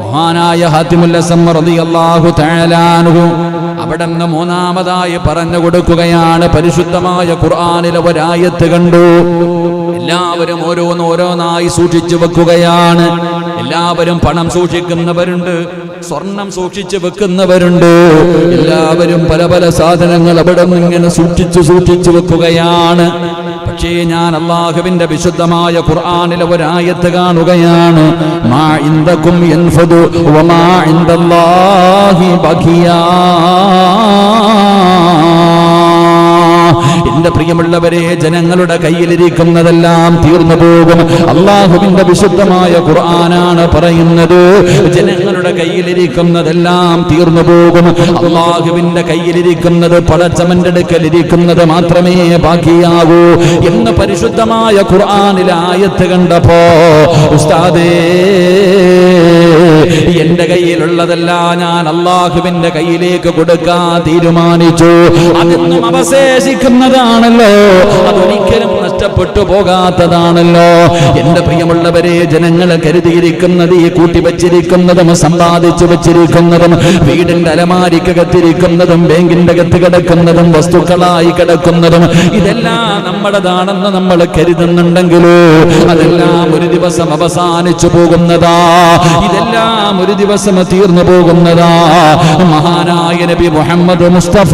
മഹാനായ ഹാത്തിമുൽ അസ്സം റളിയല്ലാഹു തആല അൻഹു അവിടുന്ന് മൂന്നാമതായി പറഞ്ഞു കൊടുക്കുകയാണ്, പരിശുദ്ധമായ ഖുർആനിലെ ഒരായത്ത് കണ്ടു. എല്ലാവരും ഓരോന്നായി സൂക്ഷിച്ചു വെക്കുകയാണ്. എല്ലാവരും പണം സൂക്ഷിക്കുന്നവരുണ്ട്, സ്വർണം സൂക്ഷിച്ചു വെക്കുന്നവരുണ്ട്, എല്ലാവരും പല പല സാധനങ്ങൾ അവിടെ നിന്ന് ഇങ്ങനെ സൂക്ഷിച്ചു വെക്കുകയാണ്. പക്ഷേ ഞാൻ അല്ലാഹുവിന്റെ വിശുദ്ധമായ ഖുർആനിലെ ഒരായത്ത് കാണുകയാണ്, മാ ഇൻദകും യൻഫദു വമാ ഇൻദല്ലാഹി ബഖിയാ. എന്റെ പ്രിയമുള്ളവരെ, ജനങ്ങളുടെ കയ്യിലിരിക്കുന്നതെല്ലാം തീർന്നു പോകും. അല്ലാഹുവിന്റെ വിശുദ്ധമായ ഖുർആനാണ് പറയുന്നത്, ജനങ്ങളുടെ കയ്യിലിരിക്കുന്നതെല്ലാം തീർന്നു പോകും. അല്ലാഹുവിന്റെ കയ്യിലിരിക്കുന്നത്, പടച്ചവന്റെ അടുക്കലിരിക്കുന്നത് മാത്രമേ ബാക്കിയാകൂ എന്ന് പരിശുദ്ധമായ ഖുർആനിലെ ആയത്ത് കണ്ടപ്പോ, ഉസ്താദേ, എന്റെ കയ്യിലുള്ളതല്ല ഞാൻ അല്ലാഹുവിന്റെ കയ്യിലേക്ക് കൊടുക്കാൻ തീരുമാനിച്ചു. അതൊന്നും അവശേഷിക്കുന്നതാണല്ലോ, അതൊരിക്കലും നഷ്ടപ്പെട്ടു പോകാത്തതാണല്ലോ. എന്റെ പ്രിയമുള്ളവരെ, ജനങ്ങളെ കരുതിയിരിക്കുന്നത്, ഈ കൂട്ടിവച്ചിരിക്കുന്നതും സമ്പാദിച്ചു വെച്ചിരിക്കുന്നതും, വീടിന്റെ അലമാരിക്കകത്തിരിക്കുന്നതും, ബാങ്കിന്റെ അകത്ത് കിടക്കുന്നതും, വസ്തുക്കളായി കിടക്കുന്നതും, ഇതെല്ലാം നമ്മുടേതാണെന്ന് നമ്മൾ കരുതുന്നുണ്ടെങ്കിലോ അതെല്ലാം ഒരു ദിവസം അവസാനിച്ചു പോകുന്നതാ. ഇതെല്ലാം ഒരു ദിവസം തീർന്നു പോകുന്നതാ. മഹാനായ നബി മുഹമ്മദ് മുസ്തഫ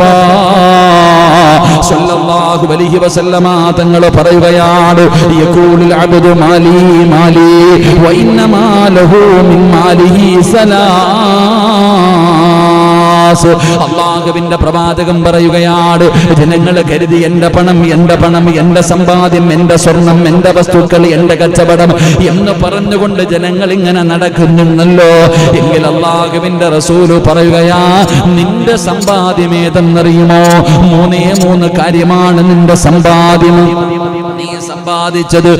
സല്ലല്ലാഹു അലൈഹി വസല്ലമ തങ്ങൾ പറയുകയാണ്, യഖൂലുൽ അബ്ദു മാലി മാലി വ ഇന്നമാ ലഹു മിൻ മാലിഹി സലാസ്. അല്ലാഹുവിന്റെ പ്രവാചകൻ പറയുകയാണ്, ജനങ്ങൾ കരുതി എന്റെ പണം, എന്റെ പണം, എന്റെ സമ്പാദ്യം, എന്റെ സ്വർണം, എന്റെ വസ്തുക്കൾ, എന്റെ കച്ചവടം എന്ന് പറഞ്ഞുകൊണ്ട് ജനങ്ങൾ ഇങ്ങനെ നടക്കുന്നുണ്ടല്ലോ. എങ്കിൽ അല്ലാഹുവിന്റെ റസൂല് പറയുകയാ, നിന്റെ സമ്പാദ്യം ഏതെന്നറിയുമോ? മൂന്ന് കാര്യമാണ് നിന്റെ സമ്പാദ്യം. നീ സമ്പാദിച്ചത്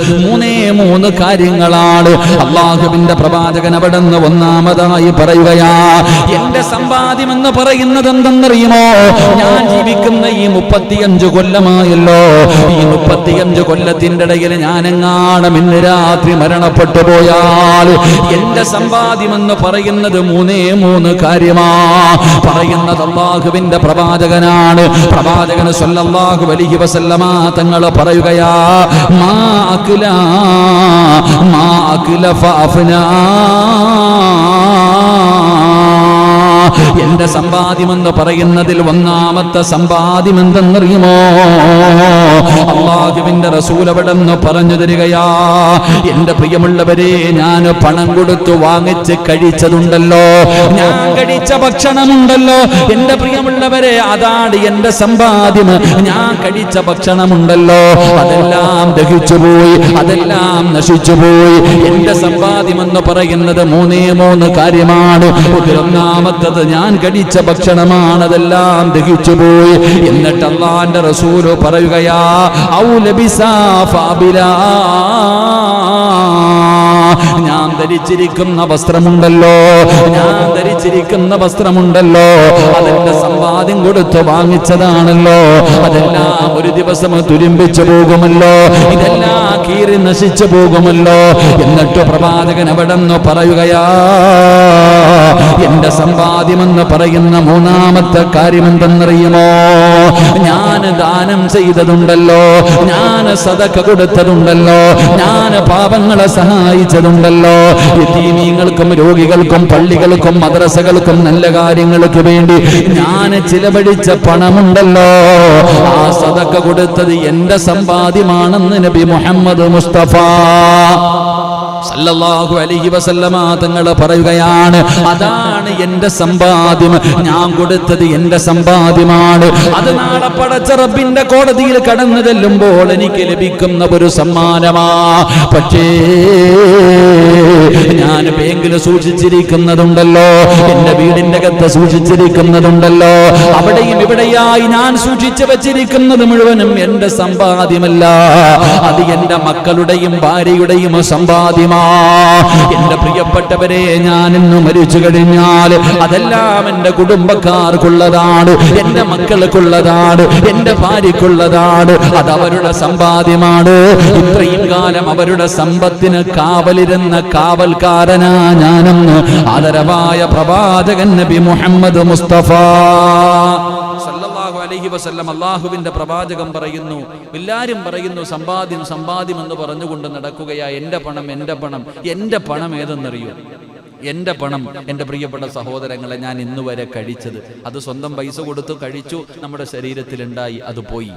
മൂന്ന് കാര്യങ്ങളാണ്. അല്ലാഹുവിന്റെ പ്രവാചകൻ അവിടുന്ന് ഒന്നാമതായി പറയുകയാ, എന്റെ സമ്പാദ്യം എന്ന് പറയുന്നത് എന്തെന്നറിയുമോ? ഞാൻ ജീവിക്കുന്ന ഈ 35 കൊല്ലമായല്ലോ, ഈ 35 കൊല്ലത്തിന്റെ ഇടയിൽ ഞാനെങ്ങാനും ഇന്ന് രാത്രി മരണപ്പെട്ടു പോയാൽ എന്റെ സമ്പാദ്യം എന്ന് പറയുന്നത് മൂന്ന് കാര്യമാ പറയുന്നത്. അല്ലാഹുവിന്റെ പ്രവാചകനാണ്. പ്രവാചകൻ സല്ലല്ലാഹു അലൈഹി വസല്ലമ തങ്ങൾ പറയുകയാ, മാ അക്ല ഫഅഫ്നാ. എന്റെ സമ്പാദ്യം എന്ന് പറയുന്നതിൽ ഒന്നാമത്തെ സമ്പാദ്യം എന്തെന്നറിയുമോ? അല്ലാഹുവിന്റെ റസൂൽ അവിടുന്ന് പറഞ്ഞു തരികയാ, എന്റെ പ്രിയമുള്ളവരെ, ഞാൻ പണം കൊടുത്തു വാങ്ങിച്ച് കഴിച്ചതുണ്ടല്ലോ, ഞാൻ കഴിച്ച ഭക്ഷണമുണ്ടല്ലോ, എന്റെ പ്രിയമുള്ളവരെ, അതാണ് എന്റെ സമ്പാദ്യം. ഞാൻ കഴിച്ച ഭക്ഷണമുണ്ടല്ലോ, അതെല്ലാം ദഹിച്ചുപോയി, അതെല്ലാം നശിച്ചുപോയി. എന്റെ സമ്പാദ്യം എന്ന് പറയുന്നത് മൂന്ന് കാര്യമാണ്. ഒന്നാമത്തത് ഞാൻ കഴിച്ച ഭക്ഷണമാണ്, അതെല്ലാം ദഹിച്ചുപോയി. എന്നിട്ട് അല്ലാഹുവിന്റെ റസൂല് പറയുകയാ, ഔ ലബിസാ ഫാബിലാ. ഞാൻ ധരിച്ചിരിക്കുന്ന വസ്ത്രമുണ്ടല്ലോ, അതെന്റെ സമ്പാദ്യം കൊടുത്ത് വാങ്ങിച്ചതാണല്ലോ, അതെല്ലാം ഒരു ദിവസം തുരുമ്പിച്ചു പോകുമല്ലോ, ഇതെല്ലാം കീറി നശിച്ചു പോകുമല്ലോ. എന്നിട്ട് പ്രവാചകൻ അവിടെന്ന് പറയുകയാ, എന്റെ സമ്പാദ്യമെന്ന് പറയുന്ന മൂന്നാമത്തെ കാര്യം എന്തെന്നറിയുമോ? ഞാൻ ദാനം ചെയ്തതുണ്ടല്ലോ, ഞാൻ സദഖ കൊടുത്തതുണ്ടല്ലോ, ഞാൻ പാപങ്ങളെ സഹായിച്ചതുണ്ടല്ലോ, യതീമീങ്ങൾക്കും രോഗികൾക്കും പള്ളികൾക്കും മദ്രസകൾക്കും നല്ല കാര്യങ്ങൾക്ക് വേണ്ടി ഞാൻ ചിലവഴിച്ച പണമുണ്ടല്ലോ, ആ സദഖ കൊടുത്തത് എന്റെ സമ്പാദ്യമാണെന്ന് നബി മുഹമ്മദ് മുസ്തഫ സല്ലല്ലാഹു അലൈഹി വസല്ലമ തങ്ങൾ പറയുകയാണ്, അതാണ് എന്റെ സമ്പാദ്യം, ഞാൻ കൊടുത്തത് എന്റെ സമ്പാദ്യമാണ്. അത് നാളെ പടച്ച റബ്ബിന്റെ കോടതിയിൽ കടന്നു ചെല്ലുമ്പോൾ എനിക്ക് ലഭിക്കുന്ന ഒരു സമ്മാനമാ. പക്ഷേ ഞാൻ ബാങ്കിൽ സൂക്ഷിച്ചിരിക്കുന്നതുണ്ടല്ലോ, എന്റെ വീടിന്റെ അകത്ത് സൂക്ഷിച്ചിരിക്കുന്നതുണ്ടല്ലോ, അവിടെയും ഇവിടെയായി ഞാൻ സൂക്ഷിച്ചു വെച്ചിരിക്കുന്നത് മുഴുവനും എന്റെ സമ്പാദ്യമല്ല, അത് എന്റെ മക്കളുടെയും ഭാര്യയുടെയും സമ്പാദ്യം. സമ്പാദ്യമാ. എന്റെ പ്രിയപ്പെട്ടവരെ, ഞാൻ ഇന്ന് മരിച്ചു കഴിഞ്ഞാൽ അതെല്ലാം എന്റെ കുടുംബക്കാർക്കുള്ളതാണ്, എന്റെ മക്കൾക്കുള്ളതാണ്, എന്റെ ഭാര്യക്കുള്ളതാണ്. അത് അവരുടെ സമ്പാദ്യമാണ്. ഇത്രയും കാലം അവരുടെ സമ്പത്തിന് കാവലിരുന്ന കാവൽക്കാരനാ ഞാനെന്ന് ആദരവായ പ്രവാചകൻ നബി മുഹമ്മദ് മുസ്തഫ സല്ലല്ലാഹു അലൈഹി വസല്ലം, അല്ലാഹുവിന്റെ പ്രവാചകൻ പറയുന്നു, എല്ലാവരും പറയുന്നു സമ്പാദ്യം സമ്പാദ്യം എന്ന് പറഞ്ഞുകൊണ്ട് നടക്കുകയാ. എന്റെ പണം എന്റെ പണം. എന്റെ പണം ഏതെന്നറിയോ? എന്റെ പണം, എൻ്റെ പ്രിയപ്പെട്ട സഹോദരങ്ങളെ, ഞാൻ ഇന്ന് വരെ കഴിച്ചത് അത് സ്വന്തം പൈസ കൊടുത്തു കഴിച്ചു, നമ്മുടെ ശരീരത്തിലുണ്ടായി, അത് പോയി.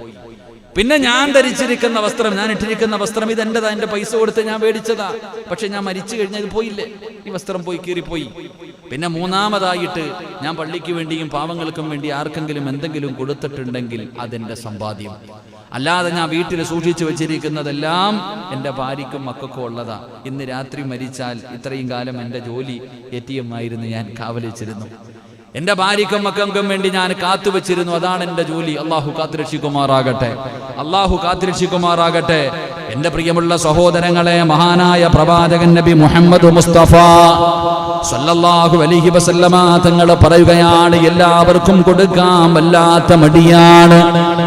പിന്നെ ഞാൻ ധരിച്ചിരിക്കുന്ന വസ്ത്രം, ഞാൻ ഇട്ടിരിക്കുന്ന വസ്ത്രം, ഇത് എന്റേതാ, എന്റെ പൈസ കൊടുത്ത് ഞാൻ മേടിച്ചതാ. പക്ഷെ ഞാൻ മരിച്ചു കഴിഞ്ഞാൽ ഇത് പോയില്ലേ, ഈ വസ്ത്രം പോയി, കീറിപ്പോയി. പിന്നെ മൂന്നാമതായിട്ട് ഞാൻ പള്ളിക്ക് വേണ്ടിയും പാവങ്ങൾക്കും വേണ്ടി ആർക്കെങ്കിലും എന്തെങ്കിലും കൊടുത്തിട്ടുണ്ടെങ്കിൽ അതെന്റെ സമ്പാദ്യം. അല്ലാതെ ഞാൻ വീട്ടിൽ സൂക്ഷിച്ചു വെച്ചിരിക്കുന്നതെല്ലാം എൻ്റെ ഭാര്യയ്ക്കും മക്കൾക്കും ഉള്ളതാ. ഇന്ന് രാത്രി മരിച്ചാൽ ഇത്രയും കാലം എൻ്റെ ജോലി ATM ആയിരുന്നു, ഞാൻ കാവലിച്ചിരുന്നു. എന്റെ ഭാര്യയ്ക്കും മക്കൾക്കും വേണ്ടി ഞാൻ കാത്തുവച്ചിരുന്നു, അതാണ് എന്റെ ജോലി. അള്ളാഹു കാത്തുരക്ഷിക്കുമാറാകട്ടെ, അള്ളാഹു കാത്തുരക്ഷിക്കുമാറാകട്ടെ. എന്റെ പ്രിയമുള്ള സഹോദരങ്ങളെ, മഹാനായ പ്രവാചകൻ നബി മുഹമ്മദ് മുസ്തഫ സല്ലല്ലാഹു അലൈഹി വസല്ലമ തങ്ങൾ പറയുകയാണ്, എല്ലാവർക്കും കൊടുക്കാൻ വല്ലാത്ത മടിയാണ്.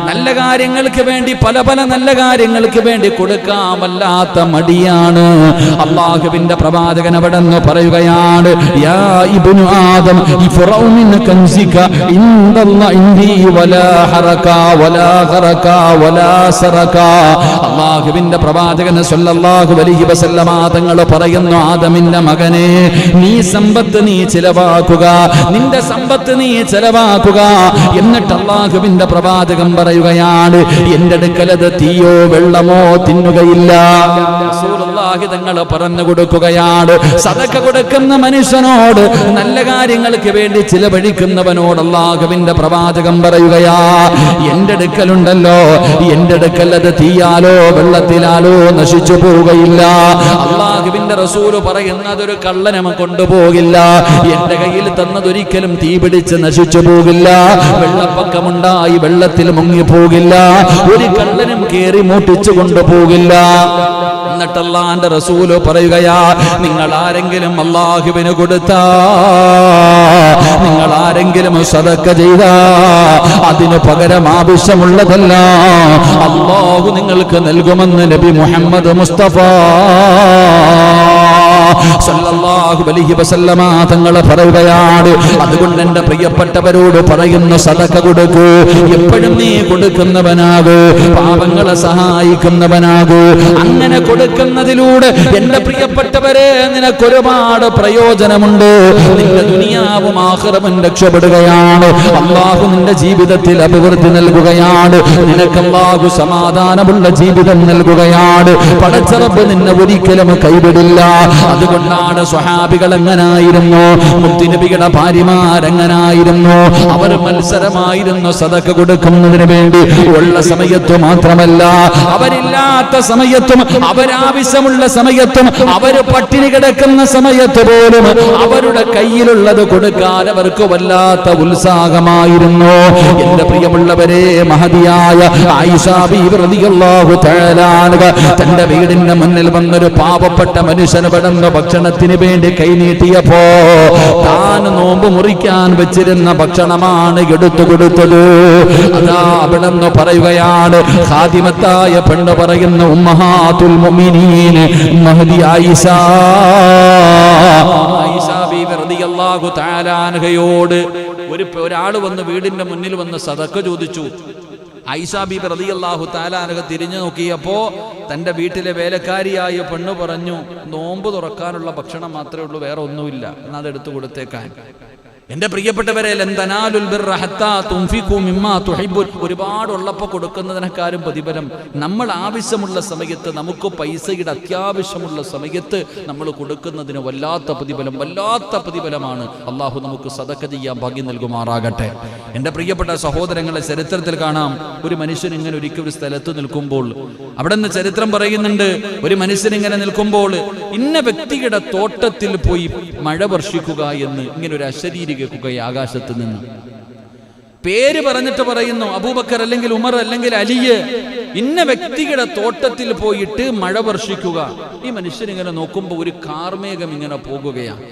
നല്ല കാര്യങ്ങൾക്ക് വേണ്ടി, പല പല നല്ല കാര്യങ്ങൾക്ക് വേണ്ടി കൊടുക്കാൻ വല്ലാത്ത മടിയാണ്. അള്ളാഹുവിന്റെ പ്രവാചകൻ അവിടെ നിന്ന് പറയുകയാണ്, യാ ഇബ്നു ആദം ഇഫ്റഉ മിൻ കൻസിക ഇൻദല്ലാഹി ഇൻദി വലാ ഹറക വലാ ഖറക വലാ സറക. അള്ളാഹുവിന്റെ പ്രവാചകൻ സല്ലല്ലാഹു അലൈഹി വസല്ലമ തങ്ങൾ പറയുന്നു, ആദമിന്റെ മകനെ, നീ സമ്പത്ത് നീ ചിലവാക്കുക, നിന്റെ സമ്പത്ത് നീ ചിലവാക്കുക. എന്നിട്ട് അള്ളാഹുവിന്റെ പ്രവാചകൻ പറയുകയാണ്, എന്റെ അടുക്കൽ അത് തീയോ വെള്ളമോ തിന്നുകയില്ല. റസൂലുള്ളാഹി തങ്ങൾ പറഞ്ഞു കൊടുക്കുകയാണ്, സദഖ കൊടുക്കുന്ന മനുഷ്യനോട്, നല്ല കാര്യങ്ങൾക്ക് വേണ്ടി ചിലവഴിക്കുന്നവനോട് അള്ളാഹുവിന്റെ പ്രവാചകൻ പറയുകയാ, എന്റെ അടുക്കലുണ്ടല്ലോ, എന്റെ അടുക്കൽ അത് തീയാലോ വെള്ളത്തിലാലോ നശിച്ചു പോവുകയില്ല. അള്ളാഹുവിന്റെ റസൂല് പറയുന്നത് ഒരു കള്ളനും കൊണ്ടുപോകില്ല, എന്റെ കയ്യിൽ തന്നതൊരിക്കലും തീ പിടിച്ച് നശിച്ചു പോകില്ല, വെള്ളപ്പൊക്കമുണ്ടായി വെള്ളത്തിൽ മുങ്ങിപ്പോകില്ല, ഒരു കള്ളനും കേറി മൂട്ടിച്ചു കൊണ്ടുപോകില്ല. എന്നിട്ട് അല്ലാഹുവിന്റെ റസൂല് പറയുകയാ, നിങ്ങൾ ആരെങ്കിലും അള്ളാഹുവിന് കൊടുത്താ, നിങ്ങൾ ആരെങ്കിലും സദഖ ചെയ്താ, അതിന് പകരം ആവശ്യമുള്ളതല്ല അള്ളാഹു നിങ്ങൾക്ക് നൽകുമെന്ന് നബി മുഹമ്മദ് മുസ്തഫ സല്ലല്ലാഹു അലൈഹി വസല്ലമ തങ്ങൾ പറയുകയാണ്. അതുകൊണ്ട് എന്റെ പ്രിയപ്പെട്ടവരോട് പറയുന്നു, സദഖ കൊടുക്കൂ. എപ്പോഴും നീ കൊടുക്കുന്നവനാകൂ, പാവങ്ങളെ സഹായിക്കുന്നവനാകൂ. അങ്ങനെ കൊടുക്കുന്നതിലൂടെ എന്റെ പ്രിയപ്പെട്ടവരെ, നിനക്കൊരുപാട് പ്രയോജനമുണ്ട്. നിന്റെ ദുനിയാവും ആഖിറവും രക്ഷപ്പെടുകയാണ്. അല്ലാഹു നിന്റെ ജീവിതത്തിൽ അഭിവൃദ്ധി നൽകുകയാണ്. നിനക്ക് അല്ലാഹു സമാധാനമുള്ള ജീവിതം നൽകുകയാണ്. പടച്ച റബ്ബ് നിന്നെ ഒരിക്കലും കൈവിടില്ല. അതുകൊണ്ടാണ് സ്വഹാബികൾ എങ്ങനായിരുന്നു, മുത്തുനബിയുടെ ഭാര്യമാരെങ്ങനായിരുന്നു, അവർ മത്സരമായിരുന്നു സദഖ കൊടുക്കുന്നതിന് വേണ്ടി. ഉള്ള സമയത്ത് മാത്രമല്ല, അവരില്ലാത്ത സമയത്തും, അവരാവശ്യമുള്ള സമയത്തും, അവർ പട്ടിണി കിടക്കുന്ന സമയത്ത് പോലും അവരുടെ കയ്യിലുള്ളത് കൊടുക്കാൻ അവർക്ക് വല്ലാത്ത ഉത്സാഹമായിരുന്നു. എന്റെ പ്രിയമുള്ളവരെ, മഹദിയായ ആയിഷ ബീവി റളിയല്ലാഹു തആല അൻഹ തന്റെ വീടിന്റെ മുന്നിൽ വന്നൊരു പാവപ്പെട്ട മനുഷ്യന് വിടന്ന് ഭക്ഷണത്തിന് വേണ്ടി കൈനീട്ടിയപ്പോ, താൻ നോമ്പ് മുറിക്കാൻ വെച്ചിരുന്ന ഭക്ഷണമാണ് എടുത്തു കൊടുത്തത്. അതാ അവിടെ നിന്ന് പറയുകയാണ്, ഖാദിമത്തായ പെണ്ണ് പറയുന്ന ഉമ്മഹാത്തുൽ മുഅ്മിനീൻ മഹദി ആയിഷ ബീവി റളിയല്ലാഹു തആല അൻഹയോട് ഒരാൾ വന്ന് വീടിന്റെ മുന്നിൽ വന്ന് സദഖ ചോദിച്ചു. ആയിഷ ബീബി റളിയല്ലാഹു തആല അൻഹ തിരിഞ്ഞു നോക്കിയപ്പോ തന്റെ വീട്ടിലെ വേലക്കാരിയായ പെണ്ണ് പറഞ്ഞു, നോമ്പ് തുറക്കാനുള്ള ഭക്ഷണം മാത്രമേ ഉള്ളൂ, വേറെ ഒന്നുമില്ല, എന്നാൽ അതെടുത്തു കൊടുത്തേക്കാൻ. എന്റെ പ്രിയപ്പെട്ടവരെ, ലൻ തനാലുൽ ബിർറ ഹത്താ തുൻഫിഖു മിമ്മാ തുഹിബ്ബുൻ. ഒരുപാട് ഉള്ളപ്പോൾ കൊടുക്കുന്നതിനേക്കാളും പ്രതിഫലം നമ്മൾ ആവശ്യമുള്ള സമയത്ത്, നമുക്ക് പൈസയുടെ അത്യാവശ്യമുള്ള സമയത്ത് നമ്മൾ കൊടുക്കുന്നതിന് വല്ലാത്ത പ്രതിഫലം, വല്ലാത്ത പ്രതിഫലമാണ്. അള്ളാഹു നമുക്ക് സദഖ ചെയ്യാൻ ഭാഗ്യം നൽകുമാറാകട്ടെ. എന്റെ പ്രിയപ്പെട്ട സഹോദരങ്ങളെ, ചരിത്രത്തിൽ കാണാം, ഒരു മനുഷ്യൻ ഇങ്ങനെ ഒരിക്കൽ ഒരു സ്ഥലത്ത് നിൽക്കുമ്പോൾ, അവിടെ നിന്ന് ചരിത്രം പറയുന്നുണ്ട്, ഒരു മനുഷ്യൻ ഇങ്ങനെ നിൽക്കുമ്പോൾ ഇന്ന വ്യക്തിയുടെ തോട്ടത്തിൽ പോയി മഴ വർഷിക്കുക എന്ന് ഇങ്ങനെ ഒരു അശരീരി കേൾക്കുകയെ ആകാശത്ത് നിന്ന്. പേര് പറഞ്ഞിട്ട് പറയുന്നു അബൂബക്കർ അല്ലെങ്കിൽ ഉമർ അല്ലെങ്കിൽ അലിയ് ഇന്ന വ്യക്തിയുടെ തോട്ടത്തിൽ പോയിട്ട് മഴ വർഷിക്കുക. ഈ മനുഷ്യൻ ഇങ്ങനെ നോക്കുമ്പോൾ ഒരു കാർമേഘം ഇങ്ങനെ പോകുകയാണ്.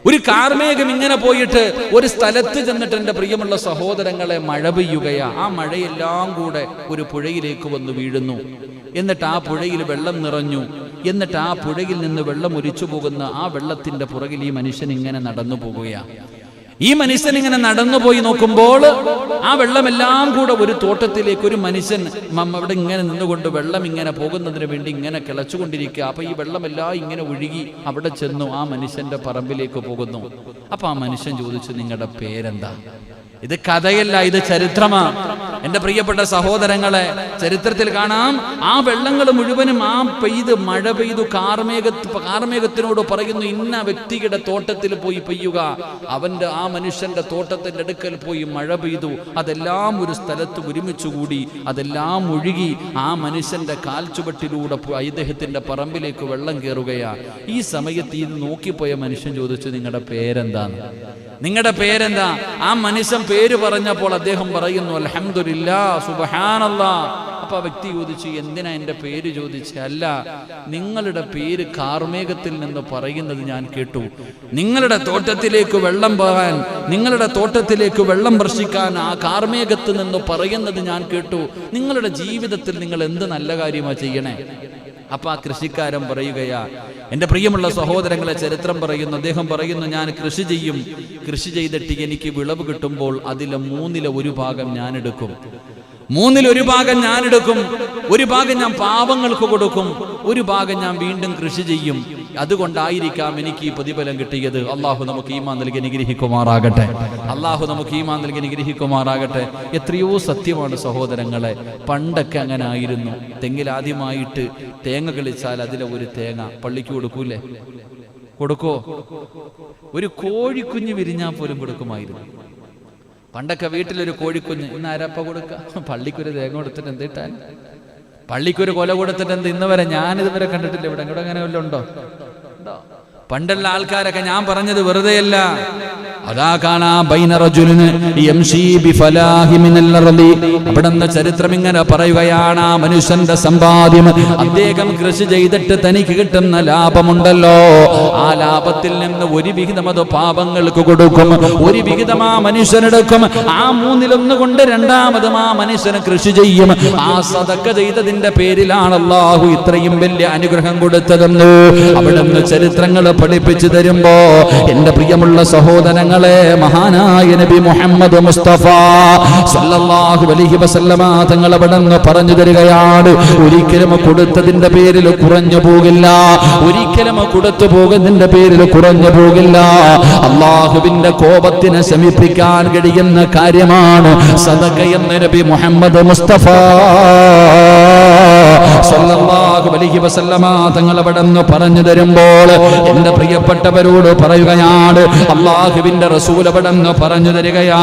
ഒരു കാർമേഘം ഇങ്ങനെ പോയിട്ട് ഒരു സ്ഥലത്ത് ചെന്നിട്ട് എൻ്റെ പ്രിയമുള്ള സഹോദരങ്ങളെ മഴ പെയ്യുകയാ. ആ മഴയെല്ലാം കൂടെ ഒരു പുഴയിലേക്ക് വന്ന് വീഴുന്നു. എന്നിട്ട് ആ പുഴയിൽ വെള്ളം നിറഞ്ഞു. എന്നിട്ട് ആ പുഴയിൽ നിന്ന് വെള്ളം ഒലിച്ചു പോകുന്ന ആ വെള്ളത്തിന്റെ പുറകിൽ ഈ മനുഷ്യൻ ഇങ്ങനെ നടന്നു പോകുകയാണ്. ഈ മനുഷ്യൻ ഇങ്ങനെ നടന്നുപോയി നോക്കുമ്പോൾ ആ വെള്ളമെല്ലാം കൂടെ ഒരു തോട്ടത്തിലേക്ക് ഒരു മനുഷ്യൻ അവിടെ ഇങ്ങനെ നിന്നുകൊണ്ട് വെള്ളം ഇങ്ങനെ പോകുന്നതിന് വേണ്ടി ഇങ്ങനെ കിളച്ചുകൊണ്ടിരിക്കുക. അപ്പൊ ഈ വെള്ളമെല്ലാം ഇങ്ങനെ ഒഴുകി അവിടെ ചെന്നു ആ മനുഷ്യന്റെ പറമ്പിലേക്ക് പോകുന്നു. അപ്പൊ ആ മനുഷ്യൻ ചോദിച്ചു, നിങ്ങളുടെ പേരെന്താ? ഇത് കഥയല്ല, ഇത് ചരിത്രമാണ്. എൻ്റെ പ്രിയപ്പെട്ട സഹോദരങ്ങളെ, ചരിത്രത്തിൽ കാണാം ആ വെള്ളങ്ങൾ മുഴുവനും ആ മഴ പെയ്തു കാർമേഘത്തിനോട് പറയുന്നു, ഇന്ന വ്യക്തിയുടെ തോട്ടത്തിൽ പോയി പെയ്യുക. അവന്റെ ആ മനുഷ്യന്റെ തോട്ടത്തിന്റെ അടുക്കൽ പോയി മഴ പെയ്തു. അതെല്ലാം ഒരു സ്ഥലത്ത് ഒരുമിച്ചുകൂടി അതെല്ലാം ഒഴുകി ആ മനുഷ്യന്റെ കാൽച്ചുവട്ടിലൂടെ അദ്ദേഹത്തിന്റെ പറമ്പിലേക്ക് വെള്ളം കയറുകയാണ്. ഈ സമയത്ത് ഇത് നോക്കിപ്പോയ മനുഷ്യൻ ചോദിച്ചു, നിങ്ങളുടെ പേരെന്താണ്? നിങ്ങളുടെ പേരെന്താ? ആ മനുഷ്യൻ പേര് പറഞ്ഞപ്പോൾ അദ്ദേഹം പറയുന്നു, അൽഹംദുലില്ലാഹ്, സുബ്ഹാനല്ലാഹ്. അപ്പൊ ആ വ്യക്തി ചോദിച്ചു, എന്തിനാ എൻ്റെ പേര് ചോദിച്ചു? അല്ല, നിങ്ങളുടെ പേര് കാർമേഘത്തിൽ നിന്ന് പറയുന്നത് ഞാൻ കേട്ടു. നിങ്ങളുടെ തോട്ടത്തിലേക്ക് വെള്ളം പോകാൻ, നിങ്ങളുടെ തോട്ടത്തിലേക്ക് വെള്ളം വർഷിക്കാൻ ആ കാർമേഘത്തിൽ നിന്ന് പറയുന്നത് ഞാൻ കേട്ടു. നിങ്ങളുടെ ജീവിതത്തിൽ നിങ്ങൾ എന്ത് നല്ല കാര്യമാണ് ചെയ്യണേ? അപ്പൊ ആ കൃഷിക്കാരൻ പറയുകയാ, എൻ്റെ പ്രിയമുള്ള സഹോദരങ്ങളെ, ചരിത്രം പറയുന്നു, അദ്ദേഹം പറയുന്നു, ഞാൻ കൃഷി ചെയ്യും. കൃഷി ചെയ്തിട്ട് എനിക്ക് വിളവ് കിട്ടുമ്പോൾ അതിലെ 1/3 ഭാഗം ഞാൻ എടുക്കും. 1/3 ഭാഗം ഞാൻ എടുക്കും. ഒരു ഭാഗം ഞാൻ പാവങ്ങൾക്ക് കൊടുക്കും. ഒരു ഭാഗം ഞാൻ വീണ്ടും കൃഷി ചെയ്യും. അതുകൊണ്ടായിരിക്കാം എനിക്ക് ഈ പ്രതിഫലം കിട്ടിയത്. അള്ളാഹു നമുക്ക് ഈമാൻ നൽകി അനുഗ്രഹിക്കുമാറാകട്ടെ. അള്ളാഹു നമുക്ക് ഈമാൻ നൽകി അനുഗ്രഹിക്കുമാറാകട്ടെ. എത്രയോ സത്യമാണ് സഹോദരങ്ങളെ. പണ്ടൊക്കെ അങ്ങനെ ആയിരുന്നു. തെങ്ങിൽ ആദ്യമായിട്ട് തേങ്ങ കളിച്ചാൽ അതിലെ ഒരു തേങ്ങ പള്ളിക്ക് കൊടുക്കൂലേ? കൊടുക്കോ? ഒരു കോഴിക്കുഞ്ഞ് വിരിഞ്ഞാൽ പോലും കൊടുക്കുമായിരുന്നു. പണ്ടൊക്കെ വീട്ടിലൊരു കോഴിക്കുഞ്ഞ്. ഇന്ന് ആരപ്പ കൊടുക്ക? പള്ളിക്കൊരു തേങ്ങ കൊടുത്തിട്ട് എന്തിട്ടാൻ? പള്ളിക്കൊരു കൊല കൊടുത്തിട്ട് എന്ത്? ഇന്ന് വരെ ഞാനിതുവരെ കണ്ടിട്ടില്ല. ഇവിടെ അങ്ങനെ വല്ലതും ഉണ്ടോ? പണ്ടുള്ള ആൾക്കാരൊക്കെ, ഞാൻ പറഞ്ഞത് വെറുതെയല്ല, അതാ കാണാ ബൈന റജുലിൻ യംശി ബിഫലാഹി മിനൽ അർളി. അവിടുന്ന് ചരിത്രം ഇങ്ങനെ പറയുകയാണ്, ആ മനുഷ്യന്റെ സമ്പാദ്യം, അദ്ദേഹം കൃഷി ചെയ്തിട്ട് തനിക്ക് കിട്ടുന്ന ലാഭമുണ്ടല്ലോ, ആ ലാഭത്തിൽ നിന്ന് ഒരു വിഹിതം അത് പാപങ്ങൾക്ക് കൊടുക്കും, ഒരു വിഹിതം ആ മനുഷ്യനെടുക്കും. ആ 1/3 കൊണ്ട് 2-മതും ആ മനുഷ്യന് കൃഷി ചെയ്യും. ആ സദഖ ചെയ്തതിന്റെ പേരിലാണ് അല്ലാഹു ഇത്രയും വലിയ അനുഗ്രഹം കൊടുത്തതെന്ന് അവിടുന്ന് ചരിത്രങ്ങൾ പഠിപ്പിച്ചു തരുമ്പോ, എന്റെ പ്രിയമുള്ള സഹോദരങ്ങളെ, മഹാനായ നബി മുഹമ്മദ് മുസ്തഫ സല്ലല്ലാഹു അലൈഹി വസല്ലമ തങ്ങൾ അവിടുന്ന് പറഞ്ഞു തരികയാണ്, ഒരിക്കലും കൊടുത്തതിന്റെ പേരിൽ കുറഞ്ഞു പോകില്ല, ഒരിക്കലും കൊടുത്തു പോകുന്നതിന്റെ പേരിൽ കുറഞ്ഞു പോകില്ല. അള്ളാഹുവിന്റെ കോപത്തിനെ ശമിപ്പിക്കാൻ കഴിയുന്ന കാര്യമാണ് സദഖ എന്ന് നബി മുഹമ്മദ് മുസ്തഫ സല്ലല്ലാഹു അലൈഹി വസല്ലമ തങ്ങൾ അവിടുന്ന് പറഞ്ഞു തരുമ്പോൾ, എന്റെ പ്രിയപ്പെട്ടവരോട് പറയുകയാണ്, അള്ളാഹുവിന്റെ റസൂൽ അവിടുന്ന് പറഞ്ഞു തരികയാ,